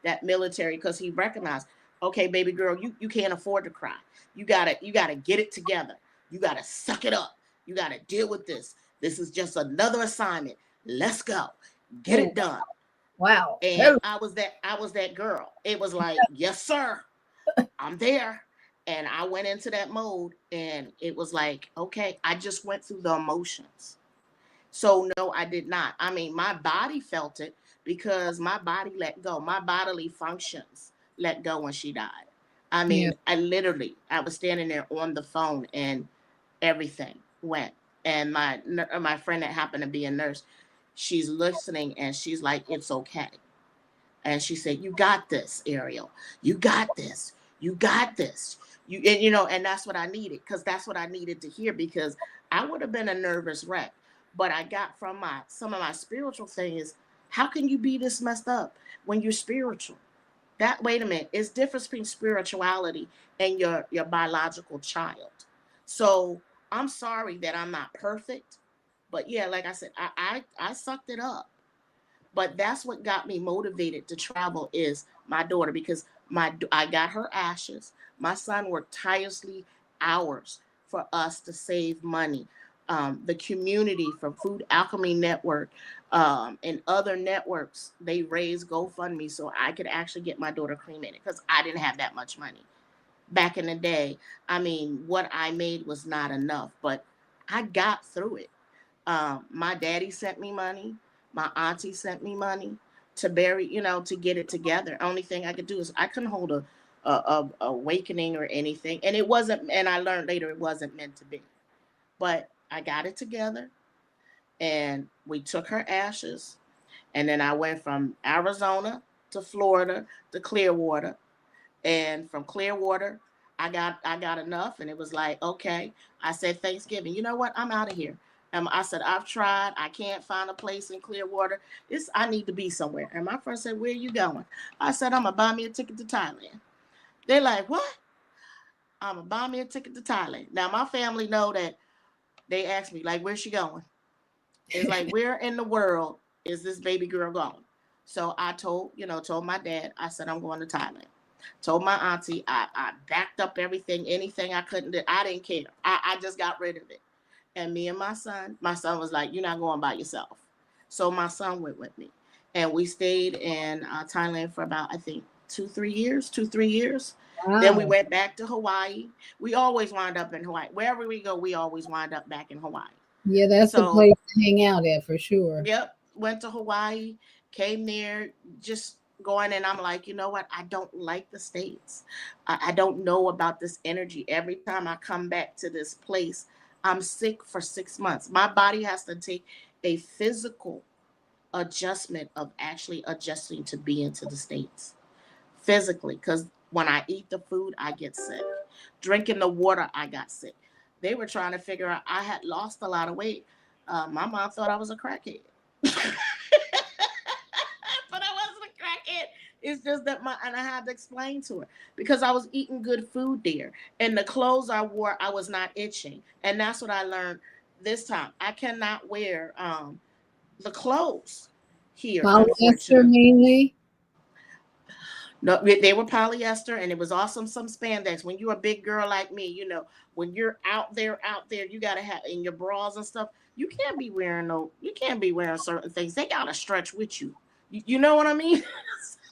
S3: that military, because he recognized, okay, baby girl, you can't afford to cry. You gotta get it together. You gotta suck it up. You gotta deal with this. This is just another assignment. let's go, get
S2: Oh,
S3: it done.
S2: wow.
S3: And I was that girl. It was like, yes, sir, I'm there. And I went into that mode, and it was like, okay, I just went through the emotions. So no, I did not. I mean, my body felt it because my body let go. My bodily functions let go when she died. I
S2: Yeah.
S3: mean, I was standing there on the phone, and everything went. And my friend that happened to be a nurse, she's listening, and she's like, it's okay. And she said, you got this, Ariel. You got this. You got this. And that's what I needed, because that's what I needed to hear, because I would have been a nervous wreck. But I got from some of my spiritual things, how can you be this messed up when you're spiritual? That Wait a minute, it's difference between spirituality and your biological child. So I'm sorry that I'm not perfect, but yeah, like I said, I sucked it up. But that's what got me motivated to travel is my daughter, because I got her ashes. My son worked tirelessly hours for us to save money. The community from Food Alchemy Network, and other networks, they raised GoFundMe so I could actually get my daughter cremated, because I didn't have that much money back in the day. I mean, what I made was not enough, but I got through it. My daddy sent me money. My auntie sent me money to bury, to get it together. Only thing I could do is I couldn't hold a awakening or anything, and it wasn't. And I learned later it wasn't meant to be. But I got it together, and we took her ashes, and then I went from Arizona to Florida to Clearwater, and from Clearwater, I got enough, and it was like, okay. I said, Thanksgiving, you know what? I'm out of here. I said, I've tried. I can't find a place in Clearwater. I need to be somewhere. And my friend said, where are you going? I said, I'm gonna buy me a ticket to Thailand. They're like, what? I'm gonna buy me a ticket to Thailand. Now my family know that. They asked me, like, where's she going? It's like, where in the world is this baby girl going? So I told my dad, I said, I'm going to Thailand. Told my auntie, I backed up everything, anything I couldn't do. I didn't care. I just got rid of it. And me and my son was like, you're not going by yourself. So my son went with me. And we stayed in Thailand for about, I think, 2, 3 years. Then we
S2: Wow.
S3: went back to Hawaii. We always wind up in Hawaii. Wherever we go, we always wind up back in Hawaii.
S2: Yeah, that's the
S3: So
S2: place to hang out at for sure.
S3: yep, went to Hawaii, came there, just going, and I'm like, you know what? I don't like the States. I don't know about this energy. Every time I come back to this place, I'm sick for 6 months. My body has to take a physical adjustment of actually adjusting to be into the States physically. Because when I eat the food, I get sick. Drinking the water, I got sick. They were trying to figure out, I had lost a lot of weight. My mom thought I was a crackhead. But I wasn't a crackhead. It's just that and I had to explain to her, because I was eating good food there, and the clothes I wore, I was not itching, and that's what I learned this time. I cannot wear the clothes here,
S2: Polyester
S3: unfortunately.
S2: mainly.
S3: No, they were polyester, and it was awesome. Some spandex. When you're a big girl like me, when you're out there, you gotta have in your bras and stuff. You can't be wearing You can't be wearing certain things. They gotta stretch with you. You know what I mean?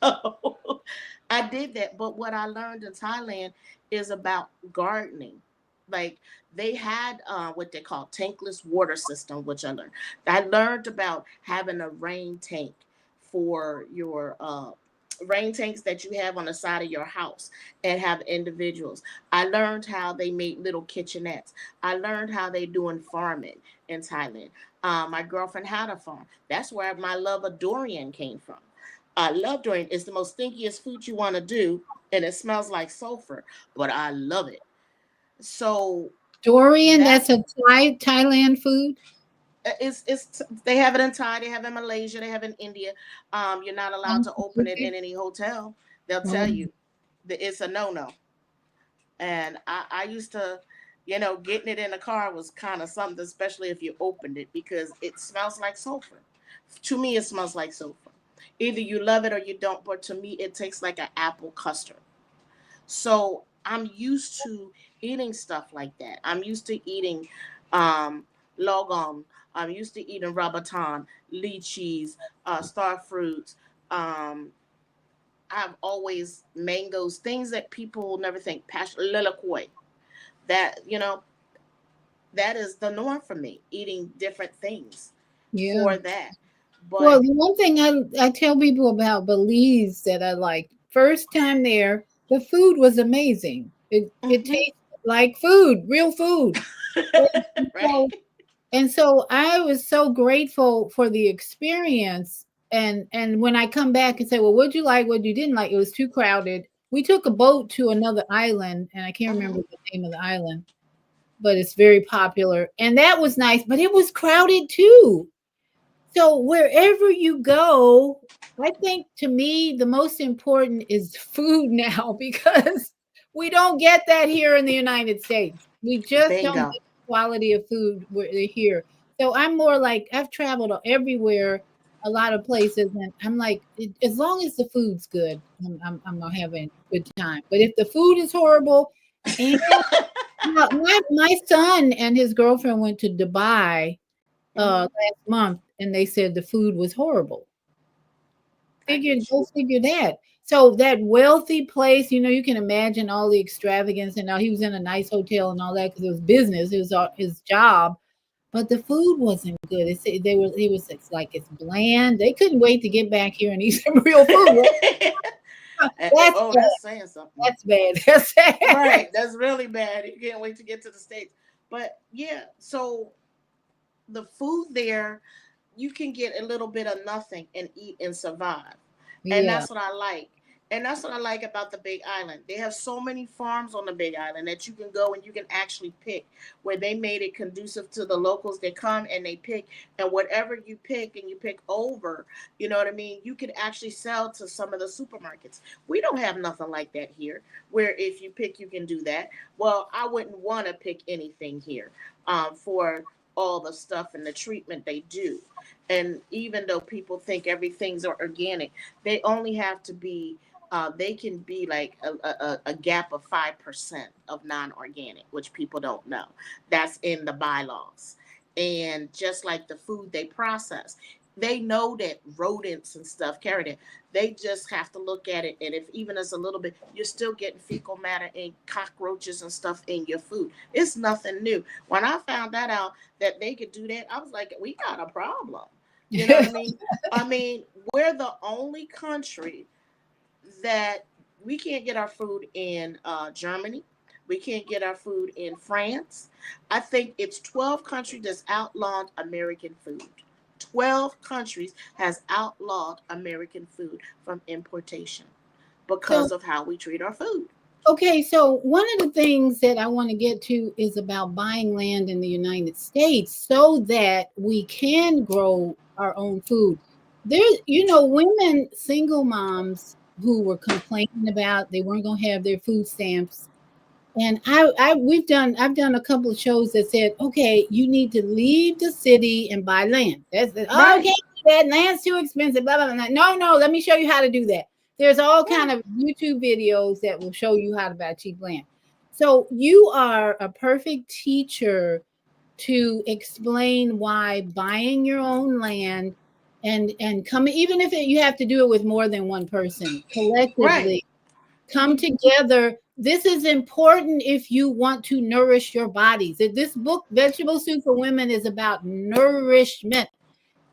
S3: So I did that. But what I learned in Thailand is about gardening. Like, they had what they call tankless water system, which I learned about having a rain tank for your rain tanks that you have on the side of your house, and have individuals. I learned how they made little kitchenettes. I learned how they doing farming in Thailand. My girlfriend had a farm. That's where my love of durian came from. I love durian. It's the most stinkiest food you want to do, and it smells like sulfur, but I love it. So
S2: Dorian,
S3: that
S2: that's a Thailand food.
S3: it's they have it in Thai, they have it in Malaysia, they have it in India. You're not allowed to open it in any hotel. They'll tell
S2: Oh,
S3: you that it's a no-no. And I used to, getting it in the car was kind of something, especially if you opened it, because it smells like sulfur. To me, it smells like sulfur. Either you love it or you don't, but to me, it tastes like an apple custard. So I'm used to eating stuff like that. I'm used to eating um, logom. I'm used to eating rabaton, lychees, star fruits. I've always mangoes, things that people never think. Passion, lilacoy. That that is the norm for me. Eating different things
S2: Yeah.
S3: for that.
S2: Well,
S3: But
S2: the one thing I tell people about Belize that I like, first time there, the food was amazing. It
S3: mhm.
S2: tasted like food, real food. And
S3: Right.
S2: so, and so I was so grateful for the experience. And when I come back and say, well, what'd you like? What you didn't like? It was too crowded. We took a boat to another island, and I can't remember
S3: Mhm.
S2: the name of the island, but it's very popular. And that was nice, but it was crowded too. So wherever you go, I think to me the most important is food now because we don't get that here in the United States. We just don't
S3: Bingo.
S2: get the quality of food here. So I'm more like I've traveled everywhere, a lot of places, and I'm like, as long as the food's good, I'm gonna have a good time. But if the food is horrible, and my son and his girlfriend went to Dubai
S3: Mhm.
S2: last month, and they said the food was horrible.
S3: I get you.
S2: Go figure that. So that wealthy place, you can imagine all the extravagance, and now he was in a nice hotel and all that because it was business, it was his job, but the food wasn't good. It's like it's bland. They couldn't wait to get back here and eat some real food. That's
S3: Oh,
S2: bad.
S3: that's saying something.
S2: That's bad. That's sad.
S3: Right. That's really bad. You can't wait to get to the States. But yeah, so the food there, you can get a little bit of nothing and eat and survive. And
S2: Yeah.
S3: that's what I like. And that's what I like about the Big Island. They have so many farms on the Big Island that you can go and you can actually pick, where they made it conducive to the locals. They come and they pick, and whatever you pick and you pick over, you know what I mean? You can actually sell to some of the supermarkets. We don't have nothing like that here, where if you pick, you can do that. Well, I wouldn't want to pick anything here for all the stuff and the treatment they do. And even though people think everything's organic, they only have to be they can be like a gap of 5% of non-organic, which people don't know. That's in the bylaws. And just like the food they process, they know that rodents and stuff carry it. They just have to look at it, and if even as a little bit, you're still getting fecal matter and cockroaches and stuff in your food. It's nothing new. When I found that out that they could do that, I was like, we got a problem. You know what I mean? I mean, we're the only country that we can't get our food in Germany. We can't get our food in France. I think it's 12 countries that's outlawed American food. 12 countries has outlawed American food from importation
S2: So
S3: because of how we treat our food.
S2: okay, so one of the things that I want to get to is about buying land in the United States so that we can grow our own food. There, women, single moms who were complaining about they weren't going to have their food stamps. And I've done a couple of shows that said, okay, you need to leave the city and buy land. That's it. Oh,
S3: Right.
S2: okay, that land's too expensive. Blah blah blah. No, no, let me show you how to do that. There's all kind
S3: Right.
S2: of YouTube videos that will show you how to buy cheap land. So you are a perfect teacher to explain why buying your own land and coming, even if you have to do it with more than one person,
S3: Right.
S2: collectively come together. This is important if you want to nourish your bodies. This book, Vegetable Soup for Women, is about nourishment.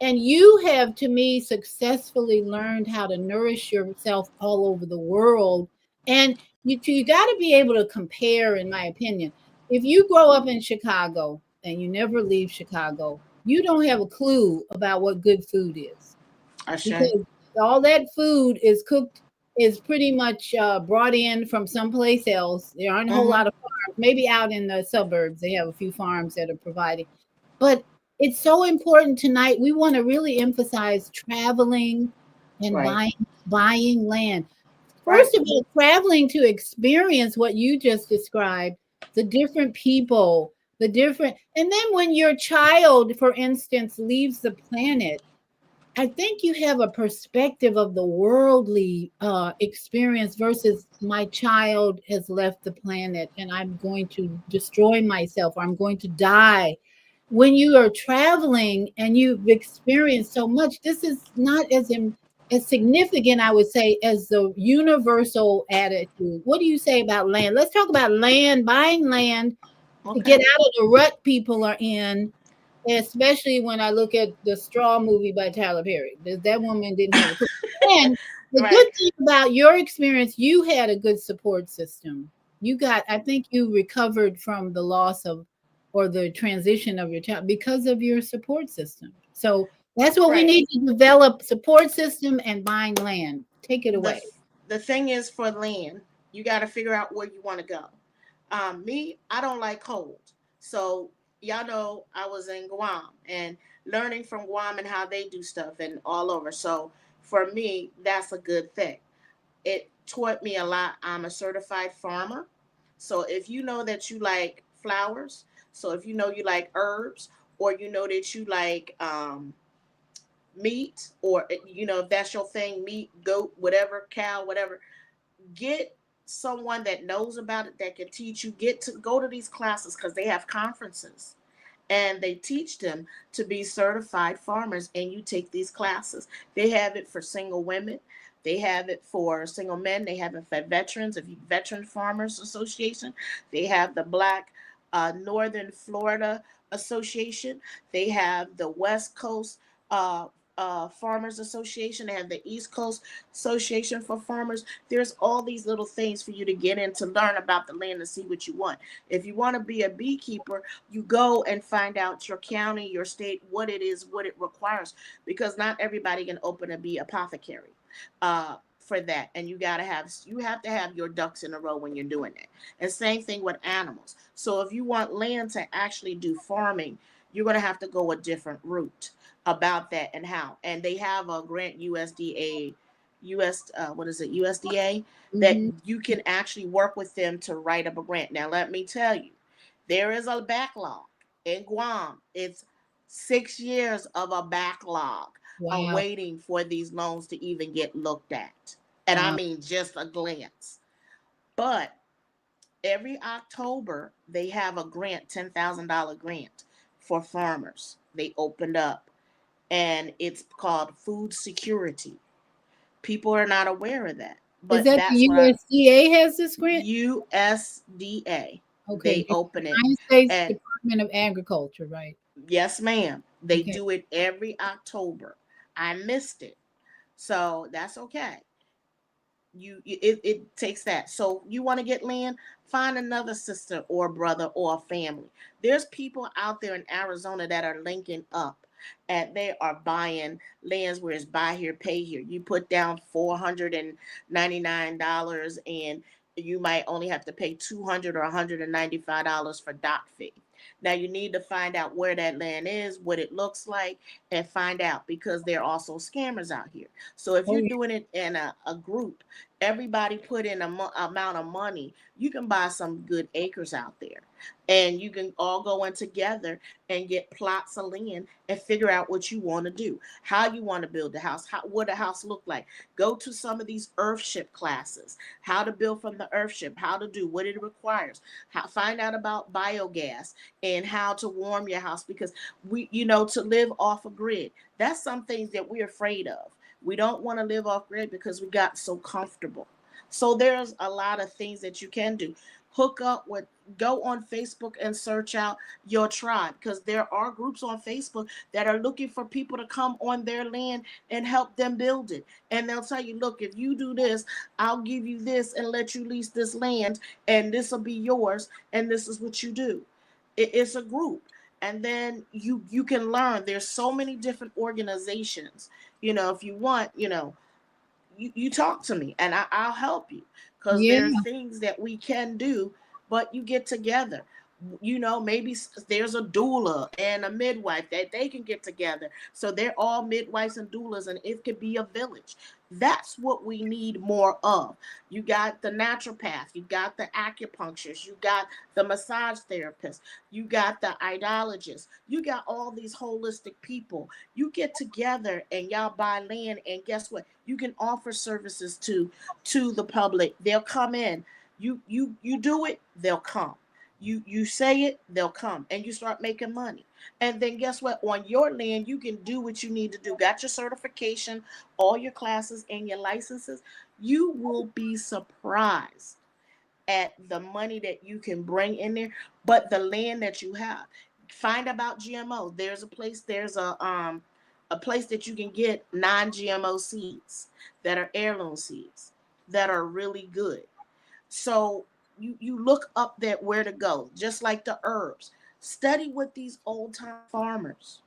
S2: And you have, to me, successfully learned how to nourish yourself all over the world. And you got to be able to compare, in my opinion. If you grow up in Chicago and you never leave Chicago, you don't have a clue about what good food is
S3: I say.
S2: because all that food is cooked is pretty much brought in from someplace else. There aren't a whole
S3: Mm-hmm.
S2: lot of farms. Maybe out in the suburbs they have a few farms that are providing, but it's so important tonight. We want to really emphasize traveling and
S3: Right.
S2: buying land.
S3: Right.
S2: First of all, traveling to experience what you just described, the different people, the different, and then when your child, for instance, leaves the planet, I think you have a perspective of the worldly experience versus my child has left the planet and I'm going to destroy myself or I'm going to die. when you are traveling and you've experienced so much, this is not as significant, I would say, as the universal attitude. What do you say about land? Let's talk about land, buying land to get
S3: Okay.
S2: out of the rut people are in, especially when I look at the Straw movie by Tyler Perry. That woman didn't have a clue. And the good
S3: Right.
S2: thing about your experience, you had a good support system. I think you recovered from the loss of or the transition of your child because of your support system. So that's what we
S3: Right.
S2: need to develop: support system and buying land. Take it
S3: the
S2: away.
S3: the thing is, for land, you got to figure out where you want to go. Me, I don't like cold. So y'all know I was in Guam and learning from Guam and how they do stuff and all over. So for me, that's a good thing. It taught me a lot. I'm a certified farmer. So if you know that you like flowers, so if you know you like herbs, or you know that you like meat, or if that's your thing, meat, goat, whatever, cow, whatever, get someone that knows about it, that can teach you. Get to go to these classes, because they have conferences and they teach them to be certified farmers, and you take these classes. They have it for single women, they have it for single men, they have it for veterans, if you veteran farmers association, they have the Black Northern Florida Association, they have the West Coast uh, Farmers Association, they have the East Coast Association for Farmers. There's all these little things for you to get in, to learn about the land, to see what you want. If you want to be a beekeeper, you go and find out your county, your state, what it is, what it requires, because not everybody can open a bee apothecary for that. And you have to have your ducks in a row when you're doing that. And same thing with animals. So if you want land to actually do farming, you're going to have to go a different route about that and how. And they have a grant, what is it, USDA, that
S2: Mhm.
S3: you can actually work with them to write up a grant. Now let me tell you, there is a backlog in Guam. It's 6 years of a backlog of
S2: Wow.
S3: waiting for these loans to even get looked at. And I
S2: Wow.
S3: mean just a glance. But every October, they have a grant, $10,000 grant for farmers. They opened up, and it's called food security. People are not aware of that,
S2: Is
S3: but
S2: that the
S3: that's what
S2: USDA has this grant?
S3: USDA,
S2: Okay,
S3: they
S2: the
S3: open it
S2: United States
S3: at.
S2: Department of Agriculture, right?
S3: Yes, ma'am. They
S2: Okay.
S3: do it every October. I missed it, so that's okay. It takes that. So you want to get land, find another sister or brother or a family. There's people out there in Arizona that are linking up, and they are buying lands where it's buy here, pay here. You put down $499, and you might only have to pay $200 or $195 for dock fee. Now you need to find out where that land is, what it looks like, and find out, because there are also scammers out here. So if
S2: Oh,
S3: you're
S2: yeah.
S3: doing it in a group, everybody put in a amount of money, you can buy some good acres out there, and you can all go in together and get plots of land and figure out what you want to do, how you want to build the house, what a house look like. Go to some of these earthship classes, how to build from the earthship, how to do what it requires, find out about biogas and how to warm your house, because to live off a grid, that's some things that we're afraid of. We don't want to live off grid because we got so comfortable. So there's a lot of things that you can do. Hook up with, go on Facebook and search out your tribe, because there are groups on Facebook that are looking for people to come on their land and help them build it. And they'll tell you, look, if you do this, I'll give you this and let you lease this land, and this will be yours, and this is what you do. It's a group. And then you can learn. There's so many different organizations. If you want, you talk to me, and I'll help you, because
S2: Yeah.
S3: there are things that we can do, but you get together. Maybe there's a doula and a midwife that they can get together. So they're all midwives and doulas, and it could be a village. That's what we need more of. You got the naturopath, you got the acupuncturist, you got the massage therapist, you got the idologist, you got all these holistic people. You get together and y'all buy land, and guess what? You can offer services to the public. They'll come in. You do it, they'll come. You say it, they'll come, and you start making money. And then guess what? On your land, you can do what you need to do. Got your certification, all your classes, and your licenses. You will be surprised at the money that you can bring in there, but the land that you have. Find about GMO. There's a place that you can get non-GMO seeds that are heirloom seeds that are really good. So you look up that where to go, just like the herbs. Study with these old time farmers.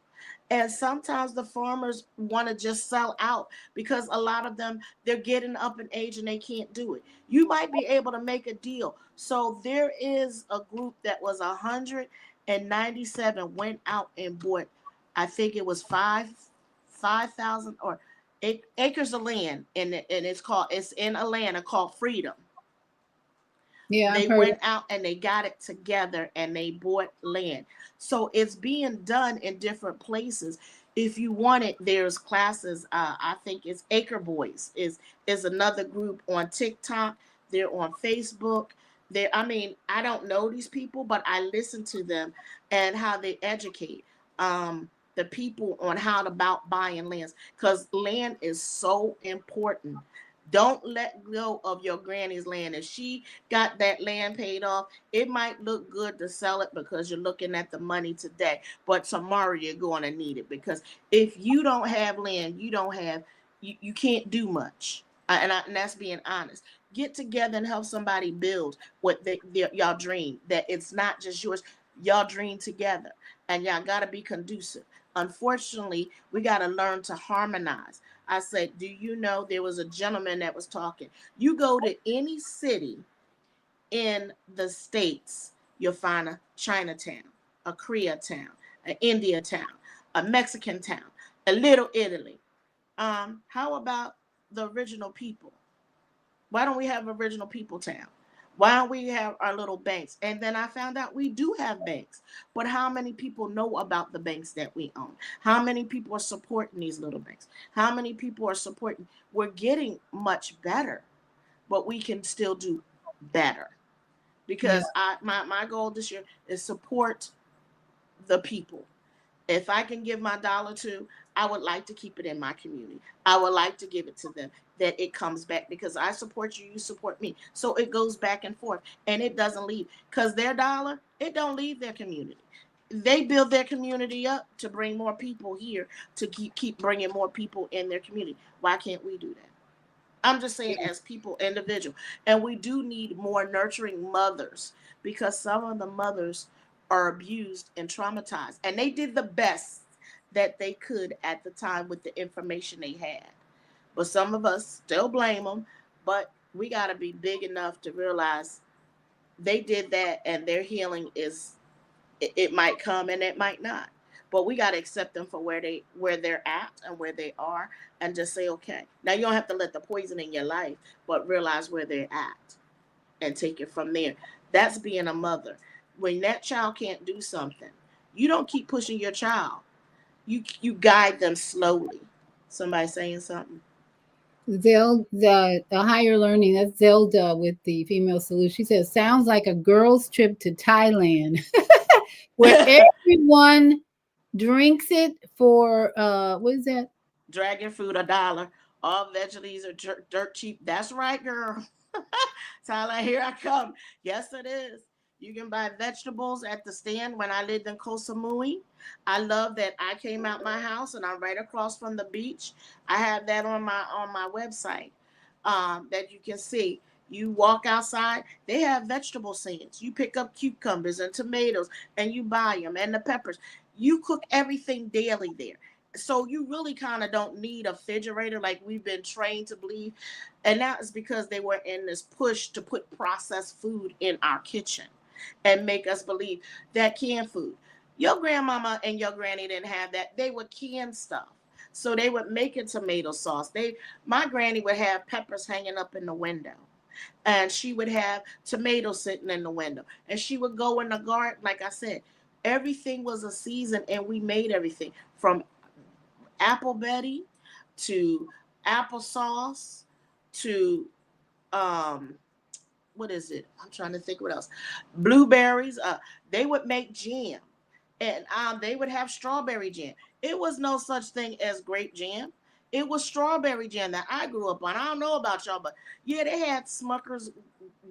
S3: And sometimes the farmers want to just sell out because a lot of them, they're getting up in age and they can't do it. You might be able to make a deal. So there is a group that was 197 went out and bought, I think it was 5,000 or acres of land, and it's in Atlanta called Freedom.
S2: Yeah, I've
S3: They
S2: heard.
S3: went out and they got it together and they bought land. So it's being done in different places. If you want it, there's classes. I think it's Acre Boys is another group on TikTok. They're on Facebook. I mean, I don't know these people, but I listen to them and how they educate the people on how to about buying lands, because land is so important. Don't let go of your granny's land. If she got that land paid off, it might look good to sell it because you're looking at the money today, but tomorrow you're going to need it, because if you don't have land, you can't do much. And that's being honest. Get together and help somebody build what y'all dream. That it's not just yours. Y'all dream together, and y'all got to be conducive. Unfortunately, we got to learn to harmonize. I said, do you know there was a gentleman that was talking? You go to any city in the States, you'll find a Chinatown, a Koreatown, an India town, a Mexican town, a Little Italy. How about the original people? Why don't we have original people town? Why don't we have our little banks? And then I found out we do have banks, but how many people know about the banks that we own? How many people are supporting these little banks? How many people are supporting? We're getting much better, but we can still do better,
S2: Yeah.
S3: because my goal this year is support the people. If I can give my dollar to, I would like to keep it in my community. I would like to give it to them, that it comes back, because I support you, you support me. So it goes back and forth, and it doesn't leave, because their dollar, it don't leave their community. They build their community up to bring more people here, to keep bringing more people in their community. Why can't we do that? I'm just saying, as people, individual, and we do need more nurturing mothers, because some of the mothers are abused and traumatized, and they did the best that they could at the time with the information they had. But some of us still blame them, but we got to be big enough to realize they did that, and their healing is, it might come and it might not, but we got to accept them for where they're at and where they are, and just say, okay, now you don't have to let the poison in your life, but realize where they're at and take it from there. That's being a mother. When that child can't do something, you don't keep pushing your child. You guide them slowly. Somebody saying something?
S2: Zelda, the higher learning, that's Zelda with the female solution. She says, sounds like a girl's trip to Thailand where everyone drinks it for, what is that?
S3: Dragon fruit $1. All veggies are dirt cheap. That's right, girl. Tyler, here I come. Yes, it is. You can buy vegetables at the stand. When I lived in Koh Samui, I love that I came out my house and I'm right across from the beach. I have that on my website, that you can see. You walk outside, they have vegetable stands. You pick up cucumbers and tomatoes and you buy them, and the peppers. You cook everything daily there. So you really kind of don't need a refrigerator like we've been trained to believe. And that is because they were in this push to put processed food in our kitchen and make us believe that canned food. Your grandmama and your granny didn't have that. They would can stuff. So they would make a tomato sauce. My granny would have peppers hanging up in the window, and she would have tomatoes sitting in the window, and she would go in the garden. Like I said, everything was a season, and we made everything from apple Betty to applesauce to um what is it? I'm trying to think what else. Blueberries. They would make jam, and they would have strawberry jam. It was no such thing as grape jam. It was strawberry jam that I grew up on. I don't know about y'all, but yeah, they had Smucker's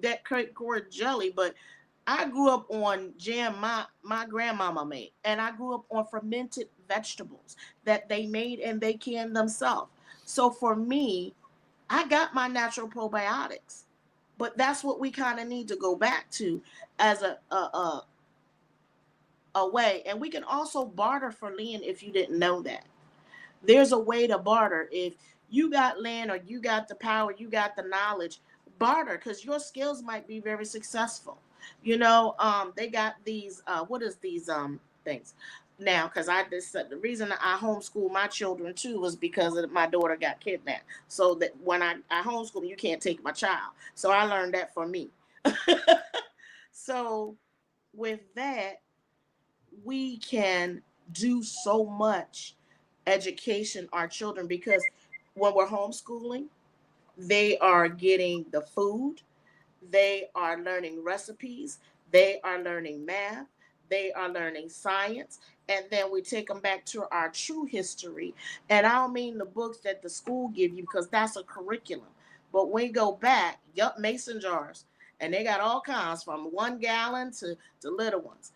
S3: that cord jelly, but I grew up on jam my grandmama made, and I grew up on fermented vegetables that they made and they canned themselves. So for me, I got my natural probiotics, but that's what we kind of need to go back to as a way. And we can also barter for land if you didn't know that. There's a way to barter. If you got land or you got the power, you got the knowledge, barter because your skills might be very successful. They got these what is these things now, because I just said the reason I homeschool my children too was because my daughter got kidnapped. So that when I homeschool, you can't take my child. So I learned that for me. So with that, we can do so much education our children, because when we're homeschooling, they are getting the food, they are learning recipes, they are learning math, they are learning science, and then we take them back to our true history. And I don't mean the books that the school give you, because that's a curriculum, but we go back, mason jars, and they got all kinds from 1 gallon to little ones.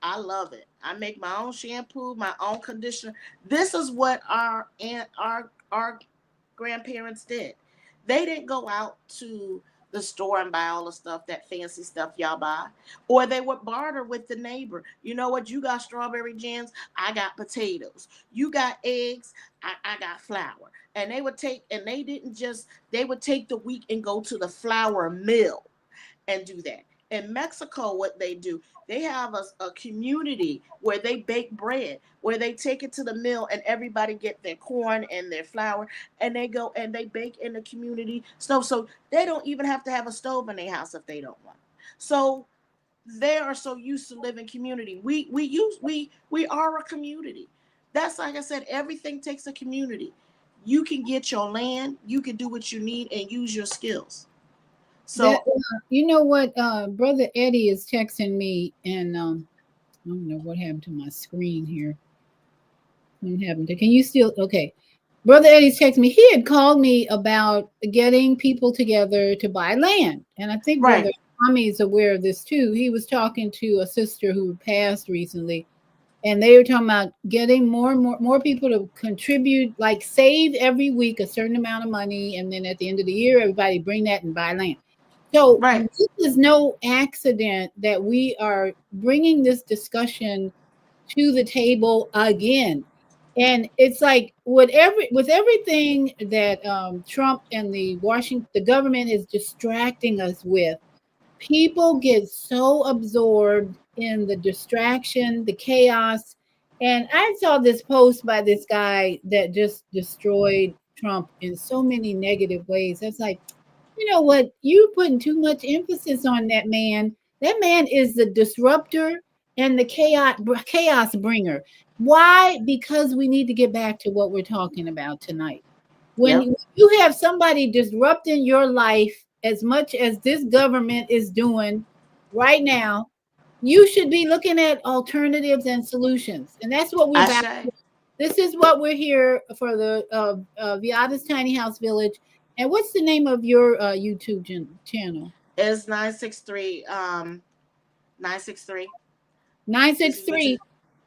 S3: I love it. I make my own shampoo, my own conditioner. This is what our grandparents did. They didn't go out to the store and buy all the stuff, that fancy stuff y'all buy, or they would barter with the neighbor. You know what? You got strawberry jams, I got potatoes. You got eggs, I got flour. And they would take, and they would take the wheat and go to the flour mill and do that. In Mexico, what they do, they have a community where they bake bread, where they take it to the mill and everybody get their corn and their flour, and they go and they bake in the community stove. So they don't even have to have a stove in their house if they don't want. So they are so used to living community. We are a community. That's, like I said, everything takes a community. You can get your land, you can do what you need and use your skills. So
S2: you know what, Brother Eddie is texting me, and I don't know what happened to my screen here. What happened to? Can you still? Okay, Brother Eddie's texting me. He had called me about getting people together to buy land, and I think
S3: right.
S2: Brother Tommy is aware of this too. He was talking to a sister who passed recently, and they were talking about getting more people to contribute, like save every week a certain amount of money, and then at the end of the year, everybody bring that and buy land. So
S3: right.
S2: This is no accident that we are bringing this discussion to the table again. And it's like with everything that Trump and the government is distracting us with, people get so absorbed in the distraction, the chaos. And I saw this post by this guy that just destroyed Trump in so many negative ways. It's like, you know what? You putting too much emphasis on that man. That man is the disruptor and the chaos bringer. Why? Because we need to get back to what we're talking about tonight. When you have somebody disrupting your life as much as this government is doing right now, you should be looking at alternatives and solutions. And that's what we're about. This is what we're here for, the Viada's Tiny House Village. And what's the name of your YouTube channel?
S3: It's 963. 963.
S2: 963.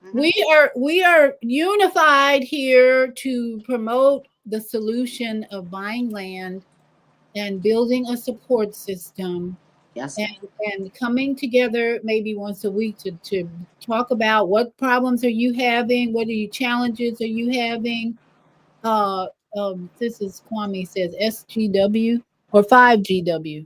S2: Mm-hmm. We are unified here to promote the solution of buying land and building a support system.
S3: Yes.
S2: And coming together maybe once a week to talk about what problems are you having, what challenges are you having. This is Kwame says SGW or 5GW.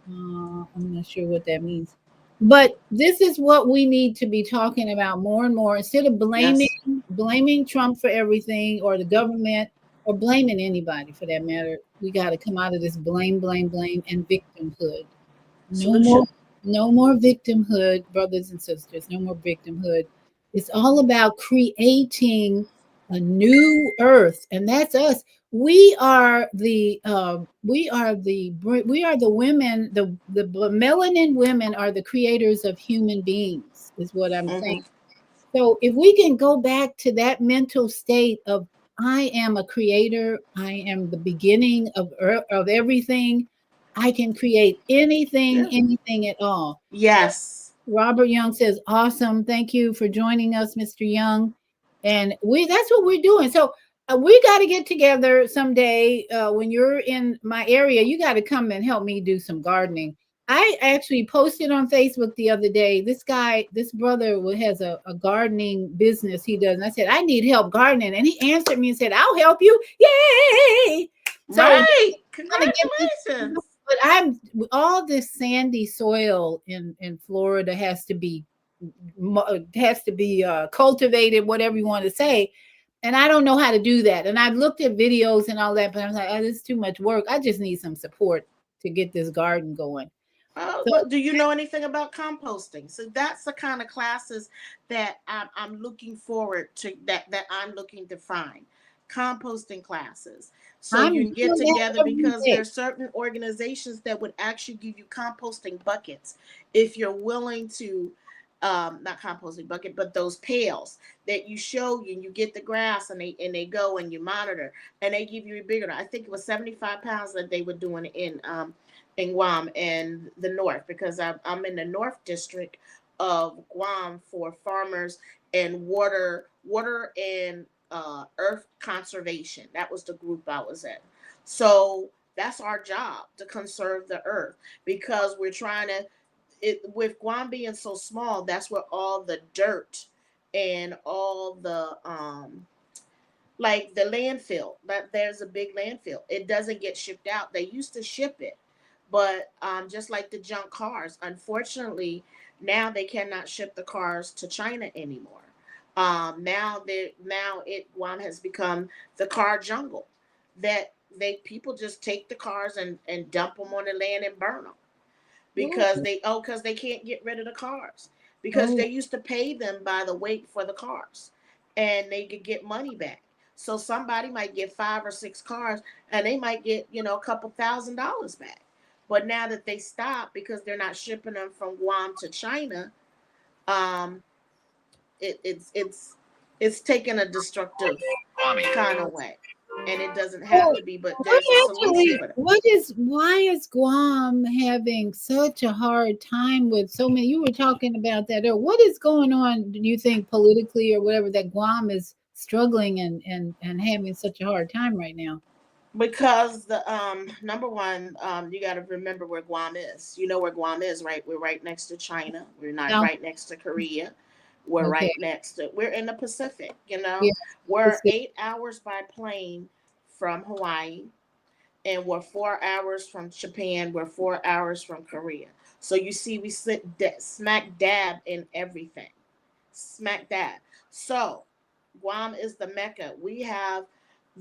S2: I'm not sure what that means, but this is what we need to be talking about more and more, instead of blaming Trump for everything, or the government, or blaming anybody for that matter. We got to come out of this blame and victimhood. No more victimhood, brothers and sisters. No more victimhood. It's all about creating a new earth, and that's us. We are the women. The melanin women are the creators of human beings, is what I'm saying.
S3: Mhm.
S2: So if we can go back to that mental state of I am a creator, I am the beginning of everything. I can create anything,
S3: Yeah.
S2: anything at all.
S3: Yes.
S2: Robert Young says, awesome. Thank you for joining us, Mr. Young. And that's what we're doing. So we got to get together someday. When you're in my area, you got to come and help me do some gardening. I actually posted on Facebook the other day. This brother has a gardening business he does. And I said, I need help gardening. And he answered me and said, I'll help you. Yay! So
S3: Right.
S2: trying to get this,
S3: Congratulations.
S2: but I'm all this sandy soil in Florida has to be cultivated, whatever you want to say. And I don't know how to do that. And I've looked at videos and all that, but I'm like, oh, this is too much work. I just need some support to get this garden going.
S3: Oh,
S2: So
S3: but do you know anything about composting? So that's the kind of classes that I'm looking forward to, that I'm looking to find. Composting classes. So
S2: I'm
S3: you
S2: doing
S3: can get
S2: that
S3: together,
S2: every
S3: because there
S2: day.
S3: are certain organizations that would actually give you composting buckets if you're willing to, not composting bucket, but those pails that you show you, and you get the grass, and they go and you monitor, and they give you a bigger. I think it was 75 pounds that they were doing in Guam and the north, because I'm in the north district of Guam for farmers and water and earth conservation. That was the group I was in. So that's our job, to conserve the earth, because we're trying to, with Guam being so small, that's where all the dirt and all the like the landfill, that there's a big landfill, it doesn't get shipped out. They used to ship it, but just like the junk cars, unfortunately now they cannot ship the cars to China anymore. Now Guam has become the car jungle, that they people just take the cars and dump them on the land and burn them,
S2: Oh,
S3: because they can't get rid of the cars, because
S2: oh,
S3: they used to pay them by the weight for the cars, and they could get money back. So somebody might get 5 or 6 cars, and they might get, a couple $1,000s back. But now that they stop, because they're not shipping them from Guam to China, um it's taken a destructive kind of way, and it doesn't have
S2: oh.
S3: to be, but there's a solution for that.
S2: Why is Guam having such a hard time with so many? You were talking about that. Or what is going on, do you think, politically or whatever, that Guam is struggling and having such a hard time right now?
S3: Because the number one, you got to remember where Guam is. You know where Guam is, right? We're right next to China. We're not
S2: No.
S3: right next to Korea. We're
S2: Okay.
S3: right next to. We're in the Pacific.
S2: Yeah.
S3: We're
S2: It's the-
S3: 8 hours by plane from Hawaii, and we're 4 hours from Japan. We're 4 hours from Korea. So you see, we sit smack dab in everything. Smack dab. So Guam is the mecca. We have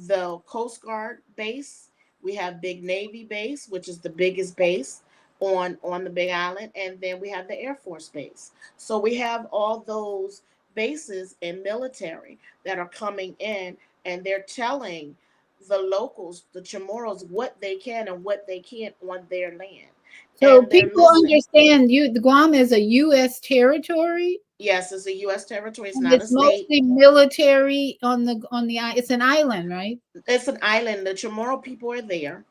S3: the Coast Guard base. We have Big Navy base, which is the biggest base on the Big Island, and then we have the Air Force base. So we have all those bases and military that are coming in, and they're telling the locals, the Chamorros, what they can and what they can't on their land,
S2: So
S3: and they're
S2: people
S3: listening.
S2: understand the Guam is a U.S. territory,
S3: Yes, it's a U.S. territory. It's
S2: and
S3: not a
S2: it's
S3: state.
S2: mostly military it's an island, right?
S3: It's an island. The Chamorro people are there.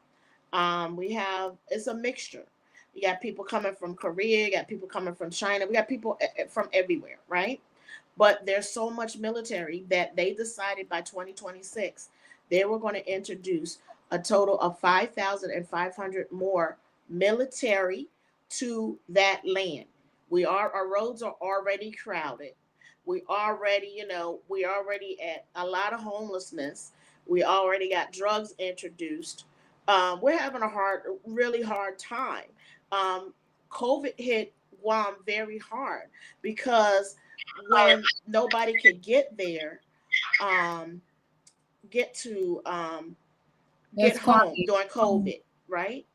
S3: It's a mixture. You got people coming from Korea, you got people coming from China, we got people from everywhere, right? But there's so much military that they decided by 2026 they were going to introduce a total of 5,500 more military to that land. Our roads are already crowded. We already at a lot of homelessness. We already got drugs introduced. We're having really hard time. Um, COVID hit Guam very hard, because when nobody could um, get to get
S2: That's
S3: home
S2: quiet.
S3: during COVID, right?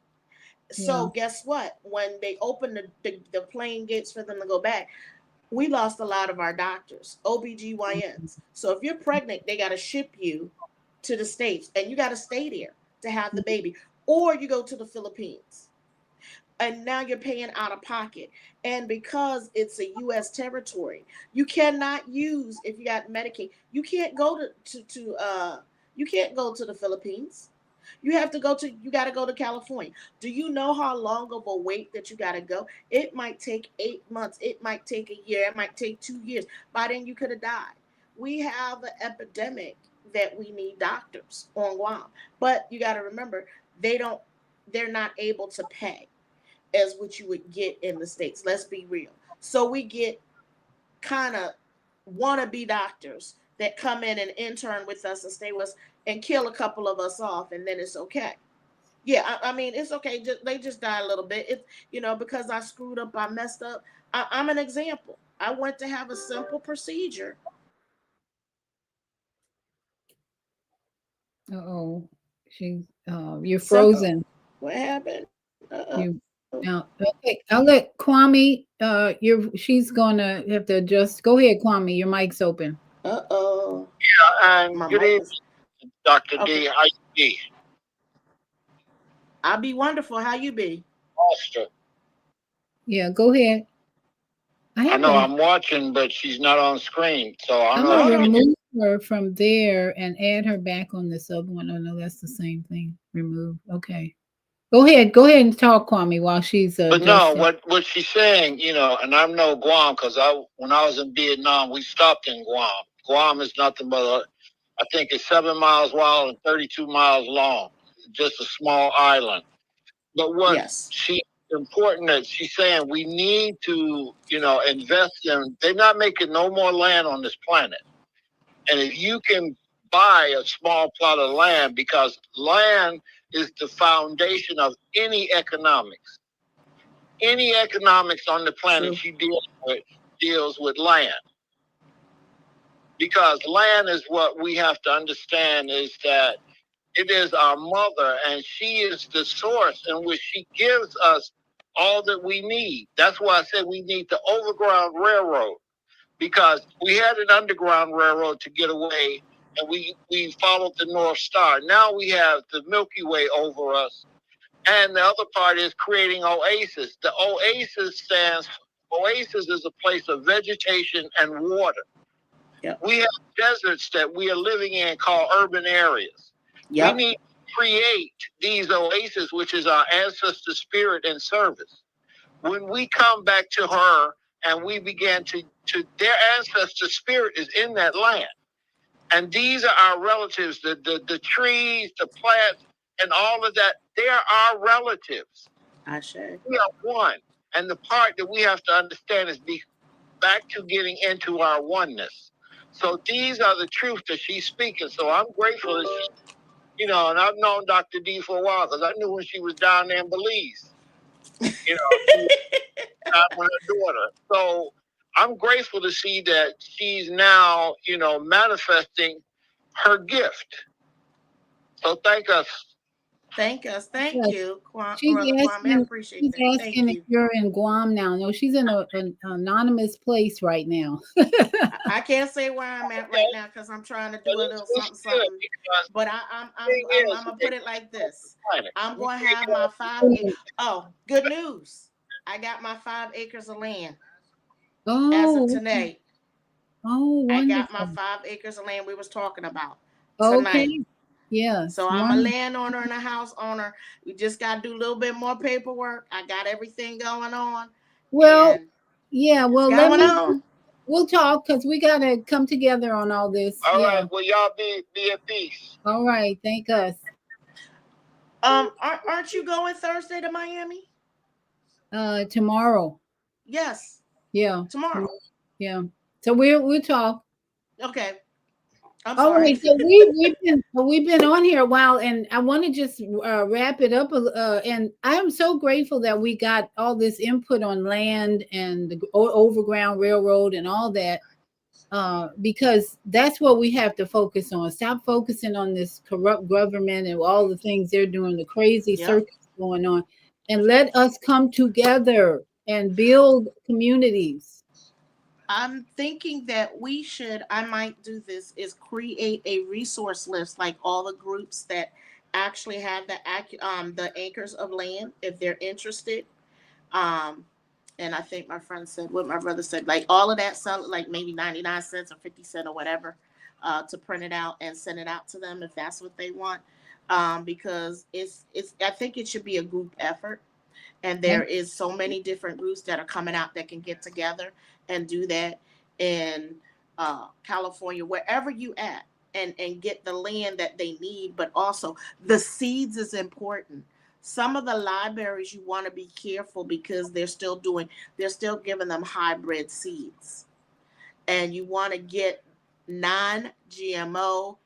S2: Yeah.
S3: So guess what? When they opened the plane gates for them to go back, we lost a lot of our doctors, OBGYNs. So if you're pregnant, they got to ship you to the States and you got to stay there to have the baby, or you go to the Philippines. And now you're paying out of pocket. And because it's a U.S. territory, you cannot use, if you got Medicaid, you can't go you can't go to the Philippines. You got to go to California. Do you know how long of a wait that you got to go? It might take 8 months. It might take a year. It might take 2 years. By then you could have died. We have an epidemic that we need doctors on Guam. But you got to remember, they're not able to pay as what you would get in the States. Let's be real. So we get kind of wannabe doctors that come in and intern with us and stay with us and kill a couple of us off, and then it's okay. Yeah, I mean, it's okay. They just die a little bit. It's, because I screwed up, I messed up. I'm an example. I went to have a simple procedure.
S2: Uh-oh. You're frozen.
S3: What happened?
S2: You now, okay. I'll let Kwame. She's gonna have to adjust. Go ahead, Kwame. Your mic's open.
S3: Uh-oh.
S4: Yeah, and good evening, Dr. D. How you be?
S3: I'll be wonderful. How you be?
S4: Foster.
S2: Yeah, go ahead.
S4: I know I'm watching, but she's not on screen, so I'm
S2: gonna remove her from there and add her back on this other one. Oh no, that's the same thing. Remove. Okay. Go ahead and talk, Kwame, while she's.
S4: But no, what she's saying, and I know Guam because when I was in Vietnam, we stopped in Guam. Guam is nothing but I think it's 7 miles wide and 32 miles long, just a small island. But what she's important that she's saying, we need to, invest in. They're not making no more land on this planet, and if you can buy a small plot of land, because land is the foundation of any economics. Any economics on the planet she deals with land. Because land is what we have to understand is that it is our mother, and she is the source in which she gives us all that we need. That's why I said we need the overground railroad, because we had an underground railroad to get away, and we followed the North Star. Now we have the Milky Way over us. And the other part is creating oasis. The oasis is a place of vegetation and water. Yep. We have deserts that we are living in called urban areas. Yep. We need to create these oases, which is our ancestor spirit and service. When we come back to her and we begin to their ancestor spirit is in that land. And these are our relatives, the trees, the plants, and all of that. They are our relatives.
S3: I say.
S4: We are one. And the part that we have to understand is be back to getting into our oneness. So these are the truths that she's speaking. So I'm grateful that she, and I've known Dr. D for a while because I knew when she was down there in Belize. She was with her daughter. So I'm grateful to see that she's now, manifesting her gift. So thank us.
S3: Thank you.
S2: She's asking if you're in Guam now. No, she's in an anonymous place right now.
S3: I can't say where I'm at right now because I'm trying to do a little something. But I'm gonna put it like this. I'm gonna have my 5 acres. Oh, good news! I got my 5 acres of land. As of tonight.
S2: Oh, wonderful.
S3: I got my 5 acres of land we was talking about tonight.
S2: Okay. Yeah.
S3: So I'm a landowner and a house owner. We just got to do a little bit more paperwork. I got everything going on.
S2: Well, yeah. Well, we'll talk because we got to come together on all this.
S4: All right. Well, y'all be at peace.
S2: All right. Thank us.
S3: Aren't you going Thursday to Miami?
S2: Tomorrow.
S3: Yes.
S2: Yeah.
S3: Tomorrow.
S2: Yeah. So we'll talk.
S3: Okay.
S2: I'm sorry. All right, so we've been on here a while, and I want to just wrap it up. And I am so grateful that we got all this input on land and the overground railroad and all that, because that's what we have to focus on. Stop focusing on this corrupt government and all the things they're doing, the crazy circus going on, and let us come together and build communities.
S3: I'm thinking that I might do this, is create a resource list, like all the groups that actually have the acres of land, if they're interested. Um, and I think my friend said, what my brother said, like all of that, sell like maybe 99 cents or 50 cents or whatever, to print it out and send it out to them if that's what they want. Because I think it should be a group effort, and there is so many different groups that are coming out that can get together and do that in California, wherever you at, and get the land that they need. But also the seeds is important. Some of the libraries, you want to be careful because they're still giving them hybrid seeds, and you want to get non-GMO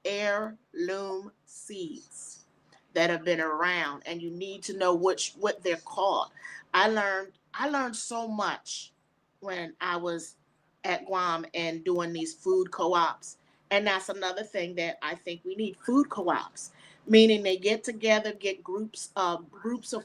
S3: heirloom seeds that have been around, and you need to know what they're called. I learned so much when I was at Guam and doing these food co-ops. And that's another thing that I think we need, food co-ops, meaning they get together, get groups of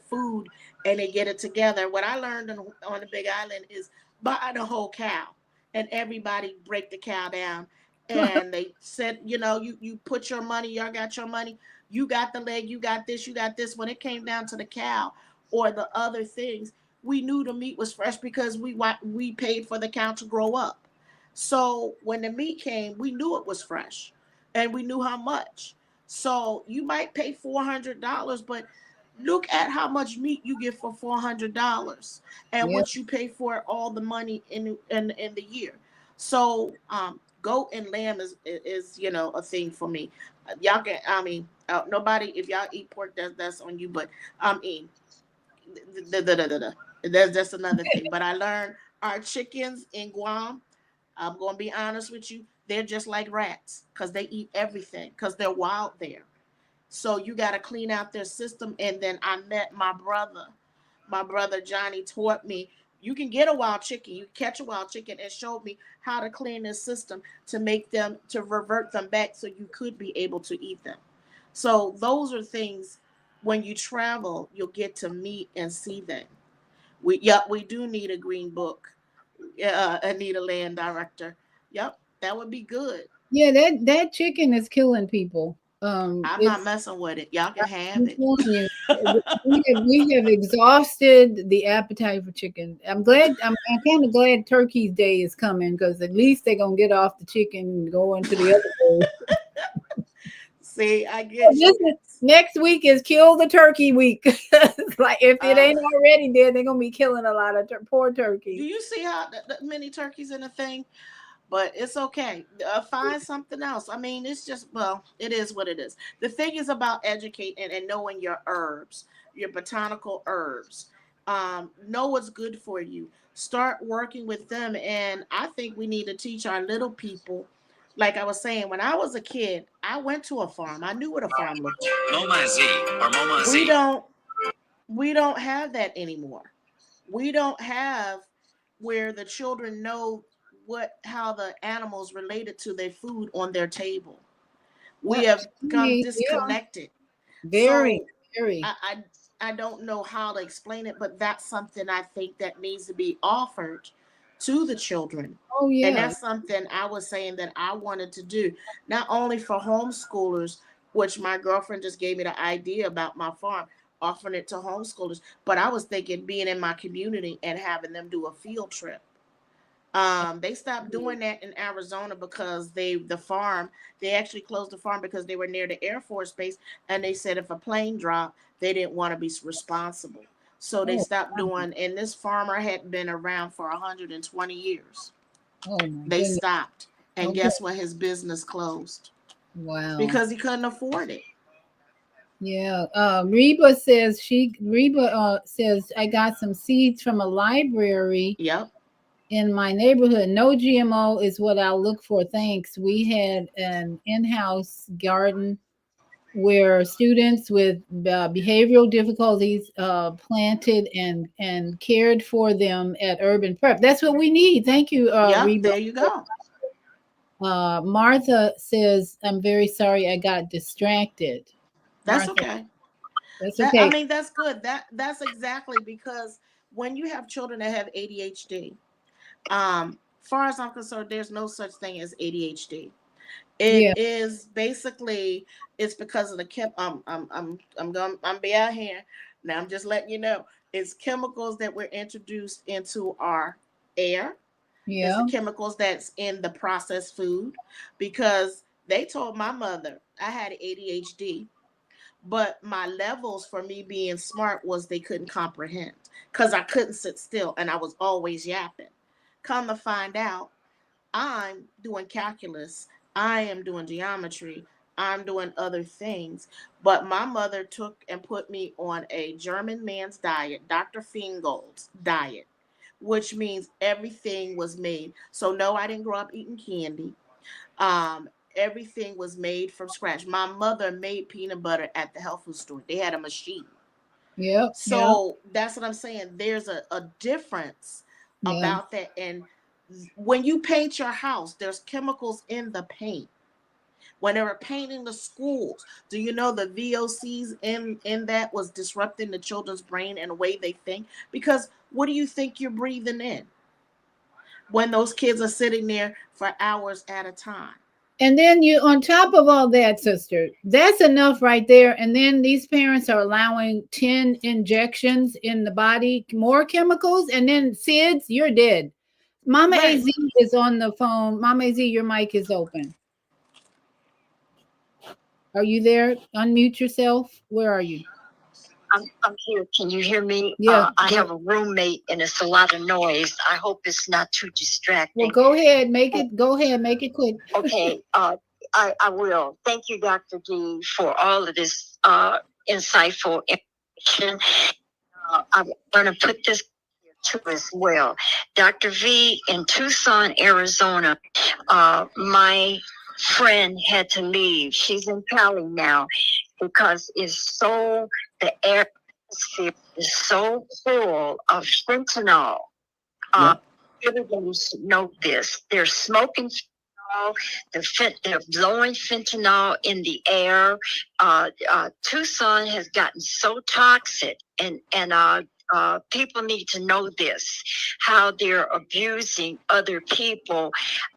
S3: food, and they get it together. What I learned on the Big Island is buy the whole cow, and everybody break the cow down. And they said, you put your money, y'all got your money, you got the leg, you got this, you got this. When it came down to the cow or the other things, we knew the meat was fresh because we paid for the cow to grow up. So when the meat came, we knew it was fresh, and we knew how much. So you might pay $400, but look at how much meat you get for $400, and
S2: Yep.
S3: what you pay for all the money in the year. So goat and lamb is a thing for me. Y'all can, I mean, nobody, if y'all eat pork, that's on you. But I mean, that's just another thing. But I learned our chickens in Guam, I'm going to be honest with you, they're just like rats because they eat everything because they're wild there. So you got to clean out their system. And then I met my brother. My brother Johnny taught me, you can get a wild chicken, you catch a wild chicken, and showed me how to clean their system to make them, to revert them back so you could be able to eat them. So those are things, when you travel, you'll get to meet and see them. We do need a green book. I need a land director. Yep, that would be good.
S2: Yeah, that chicken is killing people.
S3: I'm not
S2: It's
S3: messing with it. Y'all can have
S2: I'm
S3: it.
S2: telling you, we have exhausted the appetite for chicken. I'm kind of glad Turkey's Day is coming because at least they're gonna get off the chicken and go into the other bowl.
S3: See, I get
S2: This
S3: you.
S2: is, next week is kill the turkey week. It's like if it
S3: Uh,
S2: ain't already dead, they're gonna be killing a lot of poor
S3: do
S2: turkeys.
S3: you see how many turkeys in a thing? But it's okay. Find something else. I mean, it's just, well, it is what it is. The thing is about educating and knowing your herbs, your botanical herbs. Know what's good for you. Start working with them. And I think we need to teach our little people. Like I was saying, when I was a kid, I went to a farm. I knew what a farm looked like.
S5: MoMA Z or MoMA
S3: We
S5: Z.
S3: don't we don't have that anymore. We don't have where the children know how the animals related to their food on their table. We have become
S2: Yeah,
S3: disconnected.
S2: very,
S3: So
S2: very.
S3: I, I don't know how to explain it, but that's something I think that needs to be offered to the children.
S2: Oh
S3: And
S2: yeah.
S3: that's something I was saying that I wanted to do, not only for homeschoolers, which my girlfriend just gave me the idea about my farm, offering it to homeschoolers, but I was thinking being in my community and having them do a field trip. They stopped doing that in Arizona because the farm, they actually closed the farm because they were near the Air Force Base, and they said if a plane dropped, they didn't want to be responsible. So they
S2: Oh,
S3: stopped doing, and this farmer had been around for 120 years.
S2: oh my
S3: They
S2: goodness.
S3: stopped. And
S2: Okay.
S3: guess what? His business closed
S2: Wow.
S3: because he couldn't afford it.
S2: Yeah. Reba says I got some seeds from a library
S3: Yep.
S2: in my neighborhood. No GMO is what I'll look for. Thanks. We had an in-house garden where students with behavioral difficulties planted and cared for them at Urban Prep. That's what we need. Thank you,
S3: Yep.
S2: Reba.
S3: There you go.
S2: Martha says, I'm very sorry I got distracted.
S3: That's
S2: Martha,
S3: okay.
S2: that's
S3: That, I
S2: okay.
S3: mean, that's good. That's exactly because when you have children that have ADHD, far as I'm concerned, there's no such thing as ADHD.
S2: Yeah.
S3: It is basically, it's because of the I'm be out here now. I'm just letting you know, it's chemicals that were introduced into our air. It's
S2: Yeah.
S3: the chemicals that's in the processed food, because they told my mother I had ADHD, but my levels for me being smart was they couldn't comprehend because I couldn't sit still and I was always yapping. Come to find out, I'm doing calculus, I am doing geometry, I'm doing other things. But my mother took and put me on a German man's diet, Dr. Fingold's diet, which means everything was made. So no, I didn't grow up eating candy. Everything was made from scratch. My mother made peanut butter at the health food store. They had a machine.
S2: Yep.
S3: So that's what I'm saying. There's a difference
S2: Yeah.
S3: about that. And when you paint your house, there's chemicals in the paint. When they were painting the schools, do you know the VOCs in that was disrupting the children's brain and the way they think? Because what do you think you're breathing in when those kids are sitting there for hours at a time?
S2: And then you, on top of all that, sister, that's enough right there. And then these parents are allowing 10 injections in the body, more chemicals, and then SIDS, you're dead. Mama
S3: Right.
S2: AZ is on the phone. Mama AZ, your mic is open. Are you there? Unmute yourself. Where are you?
S5: I'm here. Can you hear me?
S2: Yeah.
S5: I have a roommate and it's a lot of noise. I hope it's not too distracting.
S2: Well, go ahead. Go ahead. Make it quick.
S5: Okay. I will. Thank you, Dr. D, for all of this insightful information. I'm going to put this here too as well. Dr. V, in Tucson, Arizona, my friend had to leave. She's in Cali now because the atmosphere is so full of fentanyl. Everybody should know this. They're smoking fentanyl. They're blowing fentanyl in the air. Tucson has gotten so toxic, and people need to know this, how they're abusing other people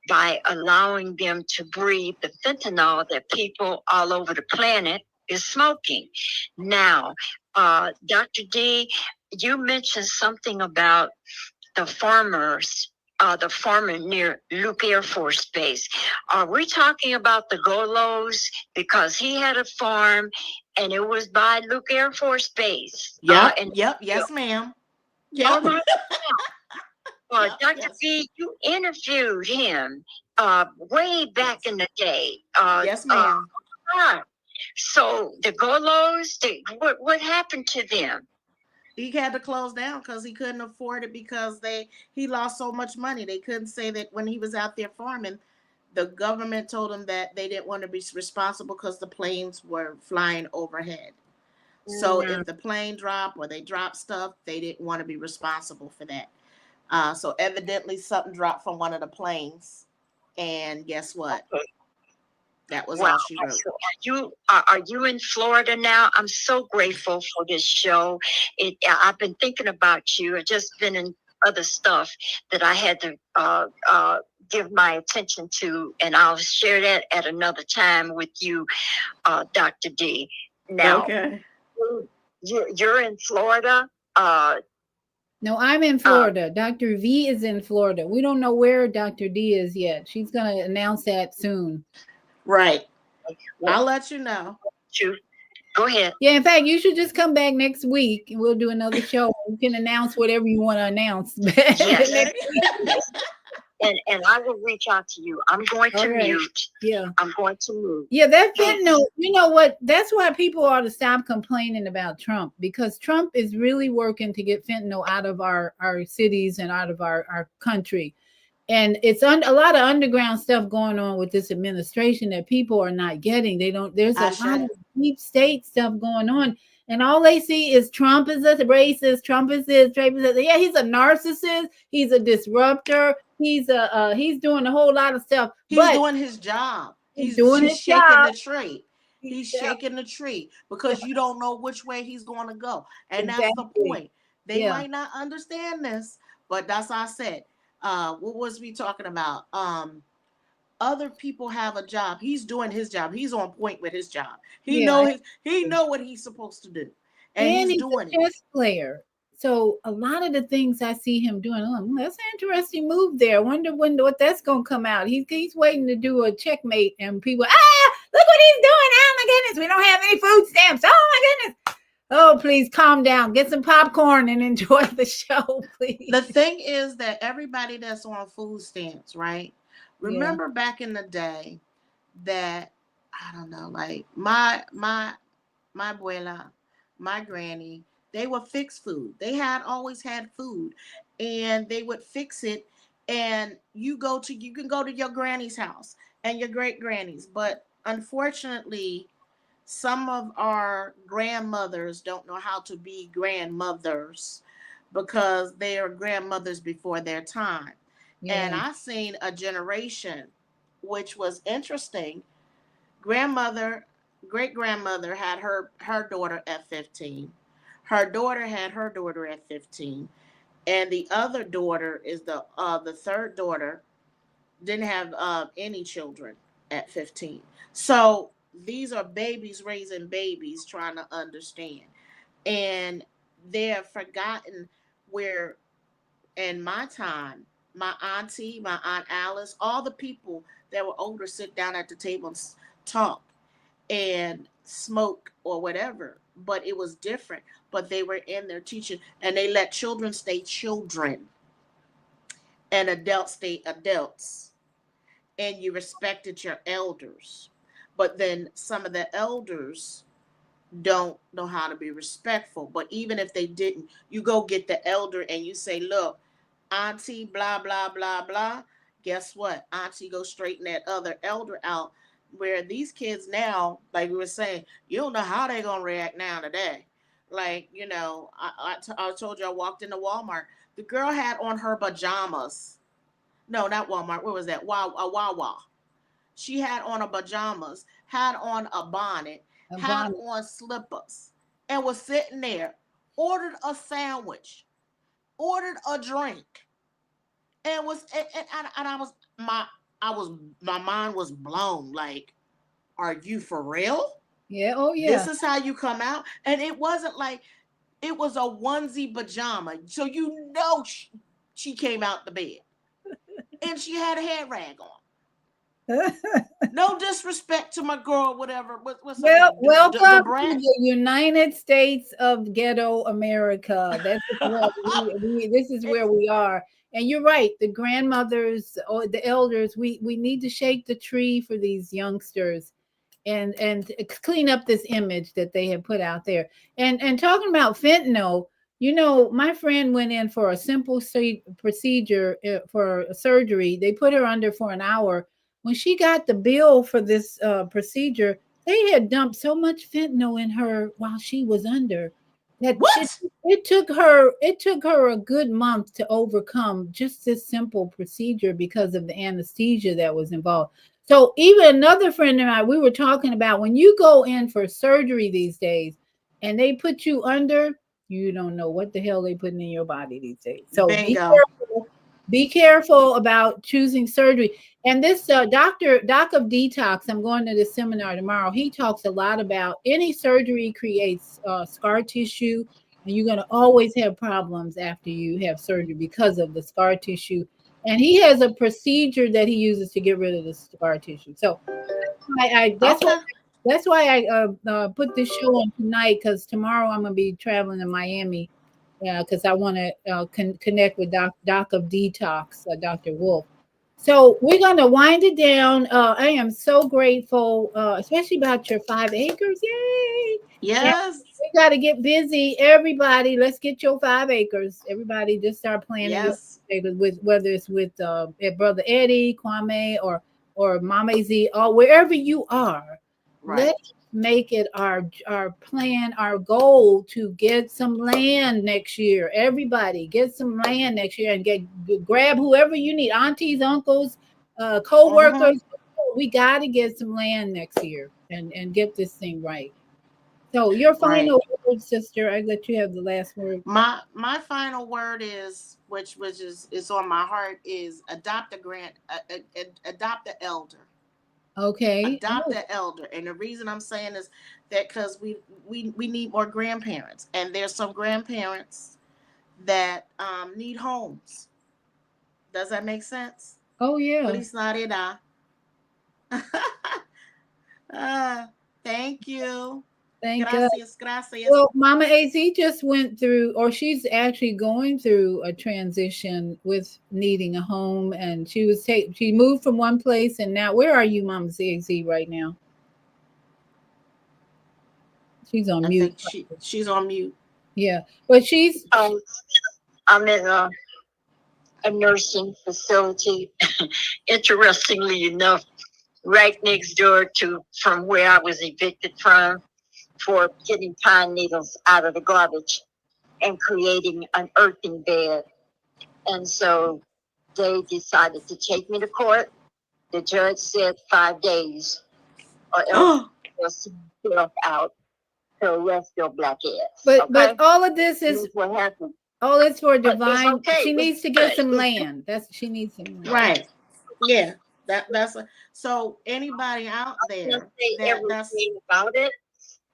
S5: by allowing them to breathe the fentanyl that people all over the planet is smoking. Now, Dr. D, you mentioned something about the farmer near Luke Air Force Base. Are we talking about the Golos? Because he had a farm and it was by Luke Air Force Base.
S3: Yep. Yes, ma'am. Yep.
S5: Dr.
S3: Yes.
S5: B, you interviewed him way back in the day.
S3: Yes, ma'am.
S5: So the Golos, what happened to them?
S3: He had to close down because he couldn't afford it, because he lost so much money. They couldn't say that when he was out there farming, the government told him that they didn't want to be responsible because the planes were flying overhead. So if the plane dropped or they dropped stuff, they didn't want to be responsible for that. So evidently something dropped from one of the planes, and guess what? That was all she wrote.
S5: So are you in Florida now? I'm so grateful for this show. I've been thinking about you. I've just been in other stuff that I had to give my attention to, and I'll share that at another time with you, Dr. D. Now,
S3: okay.
S5: You're in Florida.
S2: No, I'm in Florida. Dr. V is in Florida. We don't know where Dr. D is yet. She's going to announce that soon.
S3: Right. I'll let you know.
S5: Go ahead.
S2: Yeah, in fact, you should just come back next week and we'll do another show. You can announce whatever you want to announce.
S5: Yes. And I will reach out to you. I'm going to mute.
S2: Yeah.
S5: I'm going to move.
S2: Yeah, that fentanyl, you know what? That's why people ought to stop complaining about Trump, because Trump is really working to get fentanyl out of our cities and out of our country. And it's a lot of underground stuff going on with this administration that people are not getting. There's a lot of deep state stuff going on. And all they see is Trump is a racist. Trump is this. Trump is that. Yeah, he's a narcissist. He's a disruptor. He's doing a whole lot of stuff.
S3: He's doing his job. He's shaking the tree. He's shaking the tree because you don't know which way he's going to go. And that's the point. They might not understand this, but that's what I said. what was we talking about? Other people have a job. He's doing his job. He's on point with his job.
S2: Yeah.
S3: He know what he's supposed to do, and
S2: And
S3: he's
S2: he's
S3: doing
S2: a
S3: it.
S2: chess player. So a lot of the things I see him doing, that's an interesting move there. I wonder what that's gonna come out. He's waiting to do a checkmate, and people, look what he's doing. Oh my goodness, we don't have any food stamps. Oh my goodness. Oh, please calm down. Get some popcorn and enjoy the show, please.
S3: The thing is that everybody that's on food stamps, right? Remember back in the day that I don't know, like my abuela, my granny, they would fix food. They had always had food, and they would fix it. And you can go to your granny's house and your great granny's, but unfortunately, some of our grandmothers don't know how to be grandmothers because they are grandmothers before their time. And I seen a generation, which was interesting. Grandmother, great grandmother had her daughter at 15. Her daughter had her daughter at 15, and the other daughter is the third daughter didn't have any children at 15. So these are babies raising babies trying to understand, and they're forgotten where in my time, my auntie, my aunt Alice, all the people that were older sit down at the table and talk and smoke or whatever. But it was different. But they were in there teaching, and they let children stay children and adults stay adults. And you respected your elders. But then some of the elders don't know how to be respectful. But even if they didn't, you go get the elder and you say, look, auntie, blah, blah, blah, blah. Guess what? Auntie go straighten that other elder out. Where these kids now, like we were saying, you don't know how they're going to react now today. Like, I told you I walked into Walmart. The girl had on her pajamas. No, not Walmart. Where was that? Wawa. She had on her pajamas, had on a bonnet, had on slippers, and was sitting there, ordered a sandwich, ordered a drink, and my mind was blown. Like, are you for real?
S2: Yeah. Oh yeah.
S3: This is how you come out? And it wasn't like it was a onesie pajama, so she came out the bed, and she had a head rag on. No disrespect to my girl, whatever.
S2: Welcome to the United States of Ghetto America. This is where we are. And you're right. The grandmothers or the elders, we need to shake the tree for these youngsters and clean up this image that they have put out there. And talking about fentanyl, my friend went in for a simple procedure for surgery. They put her under for an hour. When she got the bill for this procedure, they had dumped so much fentanyl in her while she was under that it took her a good month to overcome just this simple procedure because of the anesthesia that was involved. So even another friend of mine, we were talking about when you go in for surgery these days and they put you under, you don't know what the hell they putting in your body these days. So be careful about choosing surgery. And this Doc of Detox, I'm going to this seminar tomorrow. He talks a lot about any surgery creates scar tissue, and you're going to always have problems after you have surgery because of the scar tissue. And he has a procedure that he uses to get rid of the scar tissue. So that's why I put this show on tonight, because tomorrow I'm going to be traveling to Miami. Because I want to connect with Doc of Detox, Dr. Wolf. So we're going to wind it down. I am so grateful, especially about your 5 acres. Yay!
S3: Yes.
S2: And we got to get busy. Everybody, let's get your 5 acres. Everybody just start planning.
S3: Yes.
S2: With whether it's with Brother Eddie, Kwame, or Mama Z, or wherever you are.
S3: Right.
S2: Let's make it our plan, our goal to get some land next year. Everybody get some land next year and grab whoever you need, aunties, uncles, co-workers. We got to get some land next year and get this thing right. So your
S3: Right.
S2: final word, sister. I let you have the last word.
S3: My final word is, which is on my heart, is adopt adopt the elder.
S2: Okay.
S3: Adopt
S2: Oh,
S3: the elder. And the reason I'm saying is that because we need more grandparents, and there's some grandparents that need homes. Does that make sense?
S2: oh yeah.
S3: Feliz Navidad. Thank you.
S2: Thank God.
S3: Gracias.
S2: Well, Mama AZ just went through, or she's actually going through a transition with needing a home, and she moved from one place, and now where are you, Mama AZ, right now? She's on
S3: I
S2: mute.
S3: think she's on mute.
S2: Yeah, but she's
S5: I'm in a nursing facility. Interestingly enough, right next door to from where I was evicted from for getting pine needles out of the garbage and creating an earthing bed. And so they decided to take me to court. The judge said 5 days or else they'll send myself out to arrest your black ass.
S2: but
S5: Okay?
S2: all of this
S5: This
S2: is
S5: is what happened.
S2: all it's for
S5: But it's
S2: divine.
S5: okay.
S2: She
S5: It's
S2: needs to get
S5: good.
S2: some land. She needs some land.
S3: Right. Yeah. So anybody out
S5: I can't
S3: there
S5: say
S3: that's
S5: everything about it,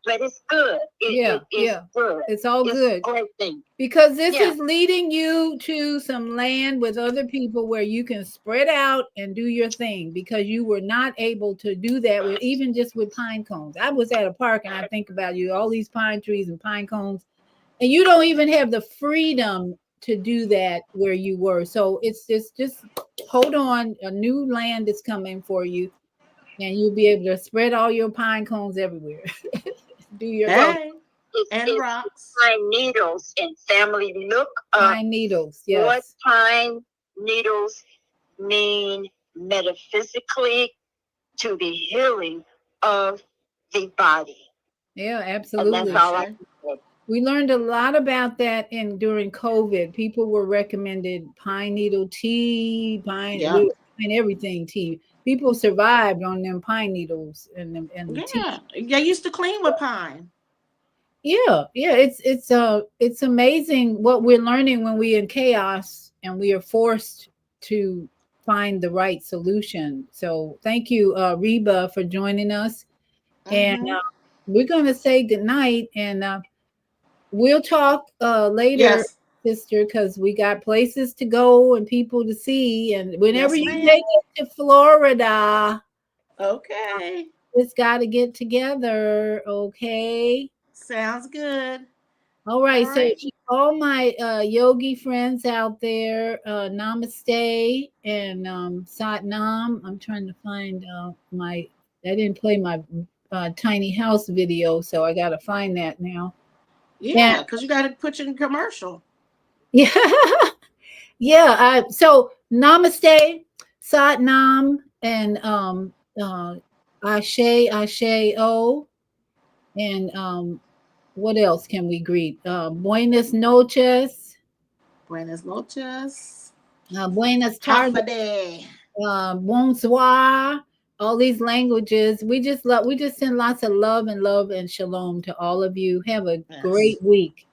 S5: but it's good.
S2: Yeah,
S5: It's good.
S2: It's all
S5: It's
S2: good.
S5: a great thing.
S2: Because this
S5: Yeah.
S2: is leading you to some land with other people where you can spread out and do your thing, because you were not able to do that with even just with pine cones. I was at a park and I think about you, all these pine trees and pine cones, and you don't even have the freedom to do that where you were. So it's just hold on. A new land is coming for you, and you'll be able to spread all your pine cones everywhere. Do your
S3: hey, and
S5: It's
S3: rocks.
S5: pine needles and family. Look up
S2: pine needles.
S5: what
S2: Yes.
S5: pine needles mean metaphysically to the healing of the body.
S2: Yeah,
S5: And
S2: absolutely.
S5: that's all I can say.
S2: We learned a lot about that during COVID. People were recommended pine needle tea,
S3: Yeah.
S2: pine everything tea. People survived on them pine needles and the tea.
S3: Yeah. They used to clean with pine.
S2: Yeah, it's amazing what we're learning when we're in chaos and we are forced to find the right solution. So thank you, Reba, for joining us. And
S3: Mhm.
S2: we're gonna say goodnight, and we'll talk later,
S3: Yes.
S2: sister, because we got places to go and people to see. And whenever
S3: Yes,
S2: you
S3: ma'am.
S2: make it to Florida,
S3: Okay.
S2: it's got to get together. Okay.
S3: Sounds good.
S2: All right.
S3: All
S2: So
S3: right.
S2: to all my yogi friends out there, namaste and Sat Nam. I'm trying to find I didn't play my tiny house video, so I got to find that now.
S3: Yeah, because you got to put you in commercial.
S2: Yeah. Yeah. So namaste, Sat Nam, and Ashe O, and what else can we greet? Buenas noches,
S3: Buenas noches.
S2: buenas tardes,
S3: Hafade.
S2: bonsoir. All these languages. We just send lots of love and shalom to all of you. Have a
S3: Yes.
S2: great week.